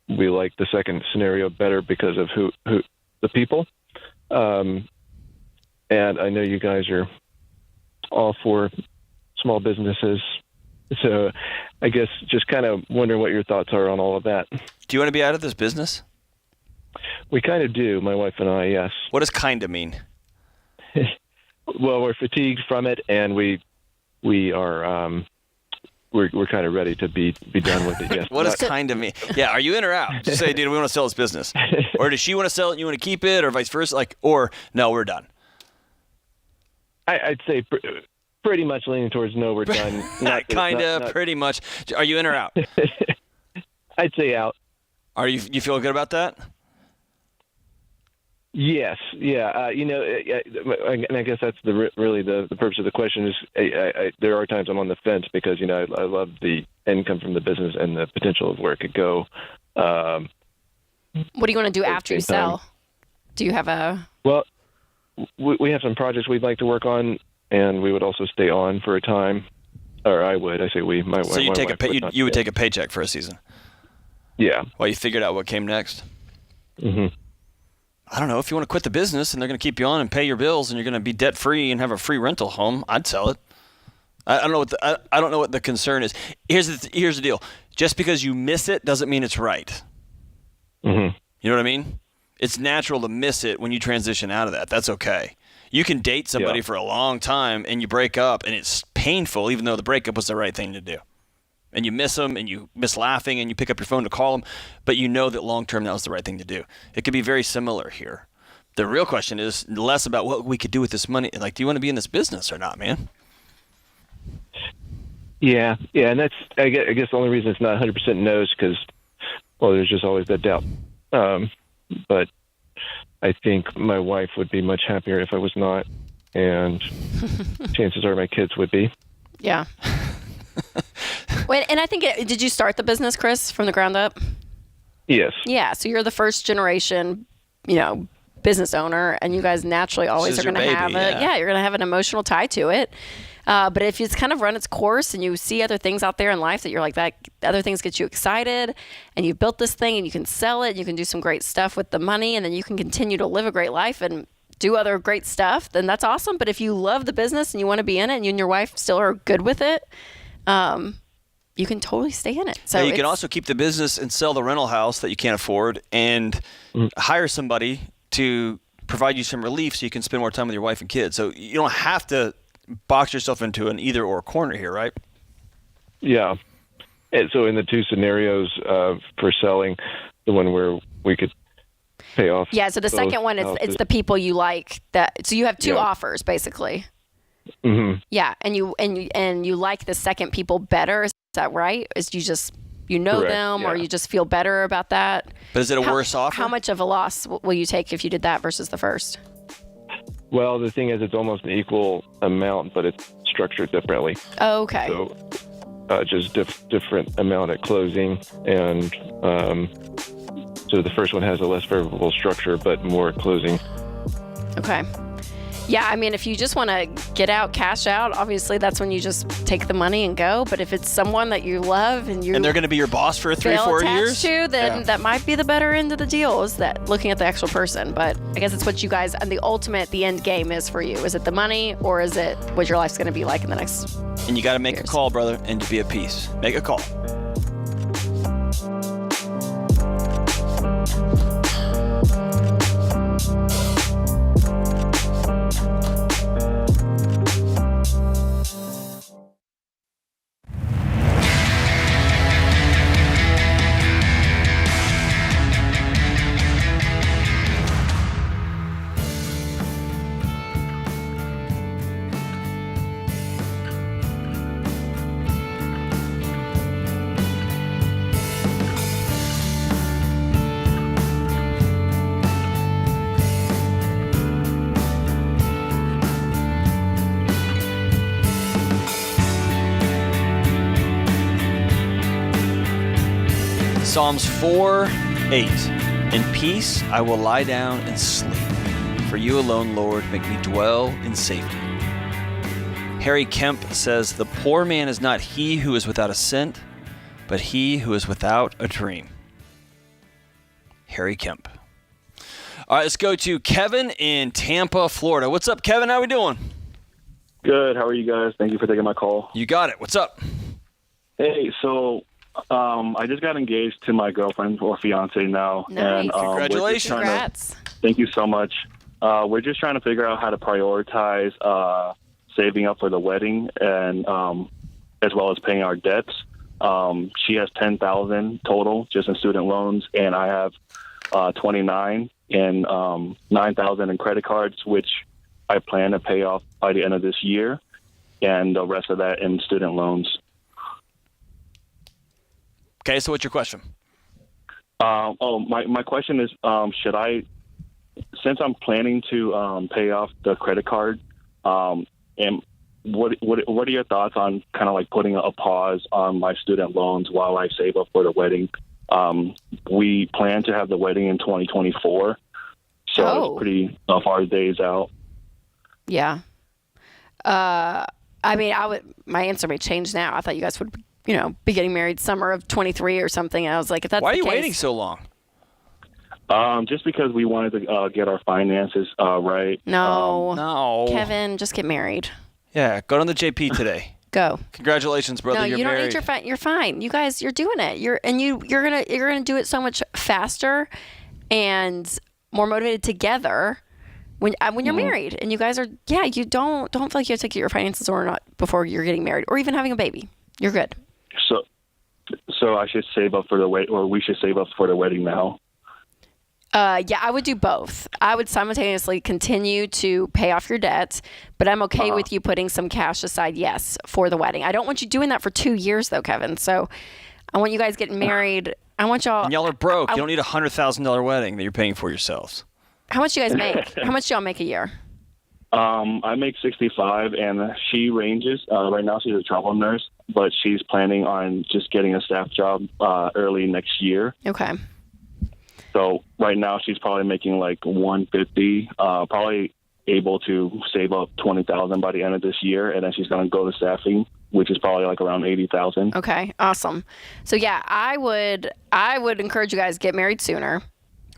we like the second scenario better because of who the people. And I know you guys are all for small businesses, so I guess just kind of wondering what your thoughts are on all of that. Do you want to be out of this business? We kind of do, my wife and I, yes. What does kind of mean? Well, we're fatigued from it, and we are we're kind of ready to be done with it. Yes. What does kind of mean? Yeah, are you in or out? Just say, dude, we want to sell this business, or does she want to sell it and you want to keep it, or vice versa? Or no, we're done. I'd say pretty much leaning towards no, we're done. Pretty much. Are you in or out? I'd say out. Are you feel good about that? Yes, yeah. And I guess that's really the purpose of the question is there are times I'm on the fence because, I love the income from the business and the potential of where it could go. What do you want to do after you sell? Do you have a... Well, we have some projects we'd like to work on, and we would also stay on for a time. Or I would. I say we. So you would take a paycheck for a season? Yeah. While you figured out what came next? Mm-hmm. I don't know. If you want to quit the business and they're going to keep you on and pay your bills and you're going to be debt-free and have a free rental home, I'd sell it. I don't know what the concern is. Here's the deal. Just because you miss it doesn't mean it's right. Mm-hmm. You know what I mean? It's natural to miss it when you transition out of that. That's okay. You can date somebody for a long time and you break up and it's painful even though the breakup was the right thing to do. And you miss them and you miss laughing and you pick up your phone to call them, but you know that long-term that was the right thing to do. It could be very similar here. The real question is less about what we could do with this money. Like, do you want to be in this business or not, man? Yeah, and that's, I guess the only reason it's not 100% no is because, well, there's just always that doubt. But I think my wife would be much happier if I was not, and chances are my kids would be. Yeah. And I think, did you start the business, Chris, from the ground up? Yes. Yeah, so you're the first generation, business owner, and you guys naturally always are going to have you're going to have an emotional tie to it. But if it's kind of run its course and you see other things out there in life that you're like, that other things get you excited, and you've built this thing and you can sell it, and you can do some great stuff with the money, and then you can continue to live a great life and do other great stuff, then that's awesome. But if you love the business and you want to be in it and you and your wife still are good with it, you can totally stay in it. So you can also keep the business and sell the rental house that you can't afford and hire somebody to provide you some relief so you can spend more time with your wife and kids. So you don't have to box yourself into an either or corner here, right? Yeah. And so in the two scenarios for selling, the one where we could pay off. Yeah, so the second one, it's the people you like. So you have two offers, basically. Mm-hmm. Yeah, and you like the second people better. Is that right? Is you know Correct, them, or you just feel better about that? But is it a worse offer? How much of a loss will you take if you did that versus the first? Well, the thing is, it's almost an equal amount, but it's structured differently. Oh, okay. So just different amount at closing, and so the first one has a less favorable structure, but more at closing. Okay. Yeah, I mean, if you just want to get out, cash out, obviously that's when you just take the money and go. But if it's someone that you love and they're going to be your boss for 3-4 years, then that might be the better end of the deal, is that looking at the actual person. But I guess it's what you guys, and the end game is for you. Is it the money, or is it what your life's going to be like in the next And you got to make a call, brother, and to be at peace. Make a call. Psalms 4:8. In peace I will lie down and sleep. For you alone, Lord, make me dwell in safety. Harry Kemp says, the poor man is not he who is without a cent, but he who is without a dream. Harry Kemp. All right, let's go to Kevin in Tampa, Florida. What's up, Kevin? How we doing? Good. How are you guys? Thank you for taking my call. You got it. What's up? Hey, so I just got engaged to my girlfriend, or fiance now. Nice. And, Congratulations. Congrats. Thank you so much. We're just trying to figure out how to prioritize saving up for the wedding, and as well as paying our debts. She has $10,000 total just in student loans, and I have $29,000 and $9,000 in credit cards, which I plan to pay off by the end of this year, and the rest of that in student loans. Okay, so what's your question? My question is, should I since I'm planning to pay off the credit card, and what are your thoughts on kind of like putting a pause on my student loans while I save up for the wedding? We plan to have the wedding in 2024, so it's pretty far days out. Yeah. I mean, my answer may change now. I thought you guys would, be getting married summer of 23 or something. And I was like, if that's Why are the you case, waiting so long? Just because we wanted to get our finances right. No. Kevin, just get married. Yeah, go on the JP today. Go. Congratulations, brother. No, you're you don't married. need you're fine. You guys, you're doing it. You're gonna do it so much faster and more motivated together when you're married. And you guys are, you don't feel like you have to get your finances or not before you're getting married or even having a baby. You're good. So I should save up for the wedding, or we should save up for the wedding now. I would do both. I would simultaneously continue to pay off your debt, but I'm okay with you putting some cash aside, yes, for the wedding. I don't want you doing that for 2 years, though, Kevin. So I want you guys getting married. I want y'all. And y'all are broke. You don't need a $100,000 wedding that you're paying for yourselves. How much do you guys make? How much do y'all make a year? I make 65, and she ranges. Right now, she's a travel nurse, but she's planning on just getting a staff job early next year. Okay. So right now she's probably making like 150, probably able to save up 20,000 by the end of this year, and then she's going to go to staffing, which is probably like around 80,000. Okay, awesome. So I would encourage you guys to get married sooner.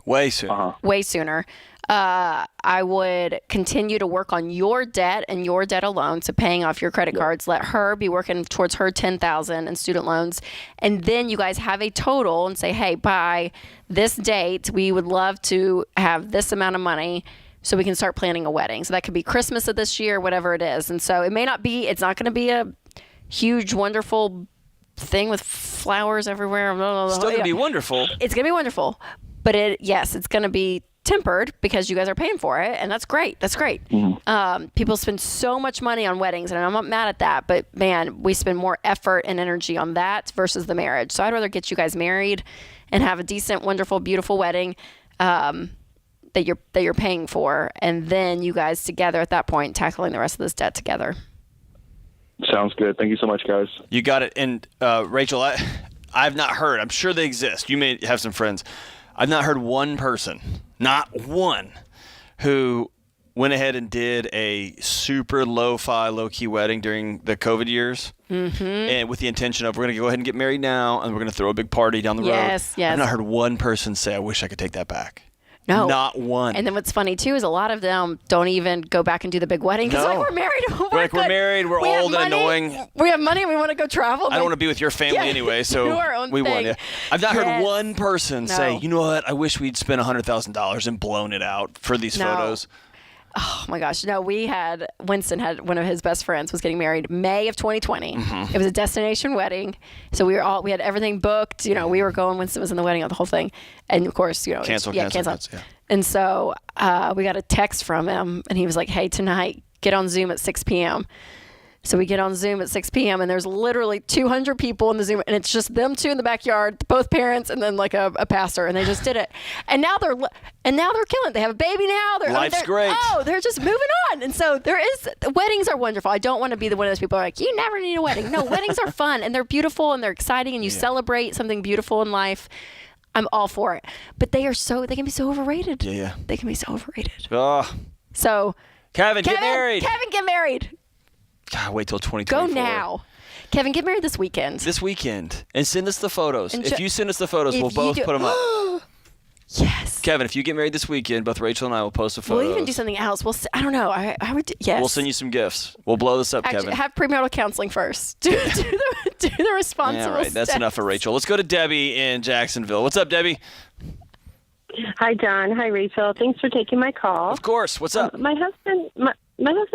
Way sooner. Way sooner. I would continue to work on your debt and your debt alone, so paying off your credit cards. Let her be working towards her $10,000 in student loans, and then you guys have a total and say, hey, by this date, we would love to have this amount of money so we can start planning a wedding. So that could be Christmas of this year, whatever it is. And so it's not going to be a huge, wonderful thing with flowers everywhere. Still going to be wonderful. It's going to be wonderful, but it's going to be tempered because you guys are paying for it, and that's great. That's great. Mm-hmm. People spend so much money on weddings, and I'm not mad at that, but man, we spend more effort and energy on that versus the marriage. So I'd rather get you guys married and have a decent, wonderful, beautiful wedding that you're paying for, and then you guys together at that point tackling the rest of this debt together. Sounds good. Thank you so much, guys. You got it. And Rachel, I've not heard. I'm sure they exist. You may have some friends. I've not heard one person, not one, who went ahead and did a super lo-fi, low-key wedding during the COVID years, and with the intention of we're going to go ahead and get married now, and we're going to throw a big party down the road. Yes. I've not heard one person say, I wish I could take that back. No. Not one. And then what's funny, too, is a lot of them don't even go back and do the big wedding because we're married. We're married. We're old and annoying. We have money. We want to go travel. I don't want to be with your family anyway, so do our own we thing. want you. I've not heard one person say, you know what, I wish we'd spent $100,000 and blown it out for these photos. Oh my gosh. No, Winston had one of his best friends was getting married May of 2020. It was a destination wedding. So we had everything booked. We were going, Winston was in the wedding, the whole thing. And of course, cancel. And so we got a text from him and he was like, hey, tonight, get on Zoom at 6 p.m. So we get on Zoom at 6 p.m. and there's literally 200 people in the Zoom, and it's just them two in the backyard, both parents, and then like a pastor, and they just did it. And now they're killing it. They have a baby now. Life's great. Oh, they're just moving on. And so weddings are wonderful. I don't want to be one of those people who are like, you never need a wedding. No, weddings are fun and they're beautiful and they're exciting and you celebrate something beautiful in life. I'm all for it. But they can be so overrated. Yeah. They can be so overrated. Oh. So Kevin, get married. Kevin, get married. God, wait till 2024. Go now. Kevin, get married this weekend. And send us the photos. If you send us the photos, we'll both put them up. Yes. Kevin, if you get married this weekend, both Rachel and I will post the photos. We'll even do something else. I don't know. I would. Yes. We'll send you some gifts. We'll blow this up, Kevin. Have premarital counseling first. Do the responsible All right, that's steps. enough for Rachel. Let's go to Debbie in Jacksonville. What's up, Debbie? Hi, John. Hi, Rachel. Thanks for taking my call. Of course. What's up? My husband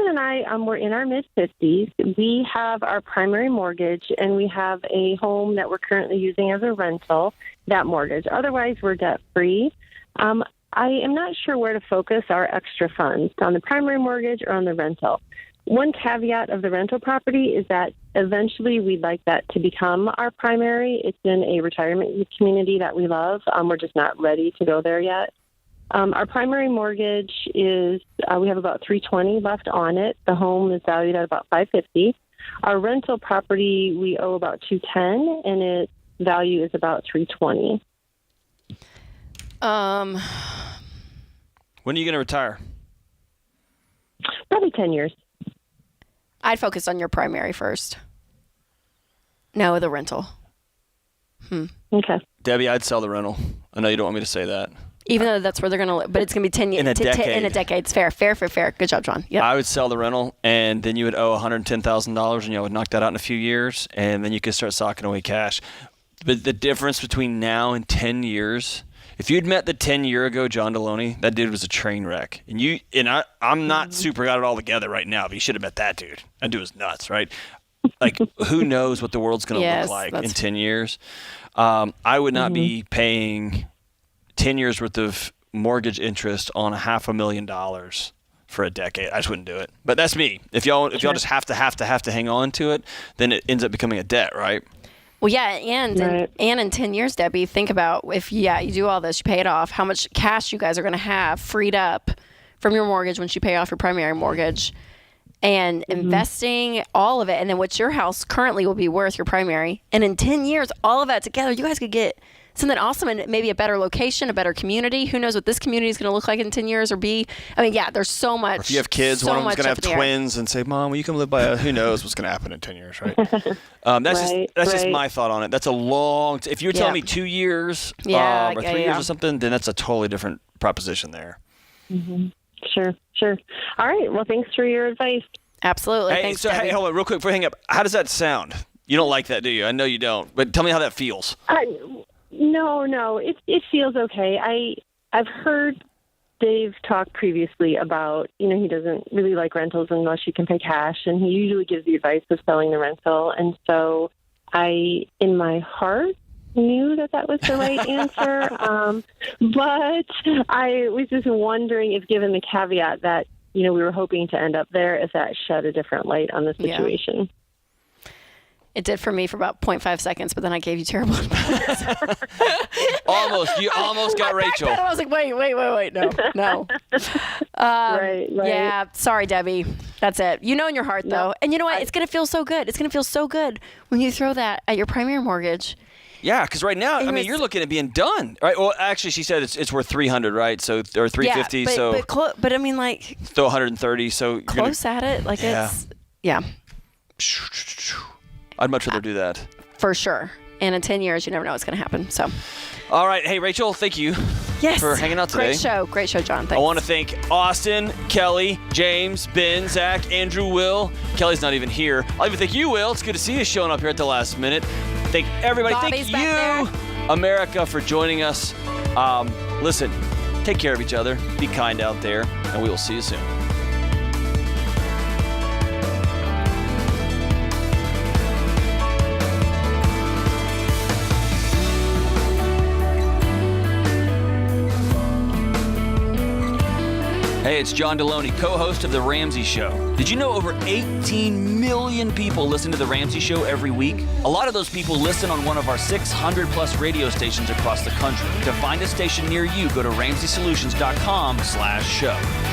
and I we're in our mid-50s. We have our primary mortgage, and we have a home that we're currently using as a rental, that mortgage. Otherwise, we're debt-free. I am not sure where to focus our extra funds, on the primary mortgage or on the rental. One caveat of the rental property is that eventually we'd like that to become our primary. It's in a retirement community that we love. We're just not ready to go there yet. Our primary mortgage is we have about $320 left on it. The home is valued at about $550. Our rental property we owe about $210, and its value is about $320. When are you going to retire? Probably 10 years. I'd focus on your primary first. No, the rental. Okay. Debbie, I'd sell the rental. I know you don't want me to say that. Even though that's where they're going to live, but it's going to be 10 years. In a decade. In a decade. It's fair. Good job, John. Yep. I would sell the rental, and then you would owe $110,000, and you would knock that out in a few years, and then you could start socking away cash. But the difference between now and 10 years, if you'd met the 10-year ago John Deloney, that dude was a train wreck. I'm not super got it all together right now, but you should have met that dude. That dude was nuts, right? Like, who knows what the world's going to look like in 10 years? I would not be paying 10 years worth of mortgage interest on $500,000 for a decade. I just wouldn't do it. But that's me. If y'all just have to hang on to it, then it ends up becoming a debt, right? Well, yeah, and in 10 years, Debbie, think about if you do all this, you pay it off, how much cash you guys are going to have freed up from your mortgage once you pay off your primary mortgage, and investing all of it, and then what your house currently will be worth, your primary, and in 10 years, all of that together, you guys could get something awesome and maybe a better location, a better community. Who knows what this community is going to look like in 10 years or be? I mean, yeah, there's so much. Or if you have kids, one of them's going to have twins and say, Mom, will you come live by who knows what's going to happen in 10 years, right? That's just my thought on it. That's a long if you were telling me 2 years or 3 years or something, then that's a totally different proposition there. Sure. All right. Well, thanks for your advice. Absolutely. Hey, Thanks, hey, hold on real quick before I hang up. How does that sound? You don't like that, do you? I know you don't. But tell me how that feels. No, it feels okay. I've heard Dave talk previously about, he doesn't really like rentals unless you can pay cash, and he usually gives the advice of selling the rental. And so I, in my heart, knew that was the right answer. But I was just wondering if, given the caveat that, we were hoping to end up there, if that shed a different light on the situation. Yeah. It did for me for about 0.5 seconds, but then I gave you terrible advice. You almost got Rachel. I was like, wait, no. Right. Yeah, sorry, Debbie. That's it. You know in your heart, though. And you know what? It's going to feel so good. It's going to feel so good when you throw that at your primary mortgage. Yeah, because right now, you're looking at being done, right? Well, actually, she said it's worth $300, right? So or $350. But I mean, like, still $130. So close at it. Like it's I'd much rather do that. For sure. And in 10 years, you never know what's going to happen. So. All right. Hey, Rachel, thank you for hanging out today. Great show, John. Thanks. I want to thank Austin, Kelly, James, Ben, Zach, Andrew, Will. Kelly's not even here. I'll even thank you, Will. It's good to see you showing up here at the last minute. Thank everybody. Bobby's thank you, America, for joining us. Listen, take care of each other. Be kind out there, and we will see you soon. Hey, it's John Deloney, co-host of The Ramsey Show. Did you know over 18 million people listen to The Ramsey Show every week? A lot of those people listen on one of our 600-plus radio stations across the country. To find a station near you, go to RamseySolutions.com/show.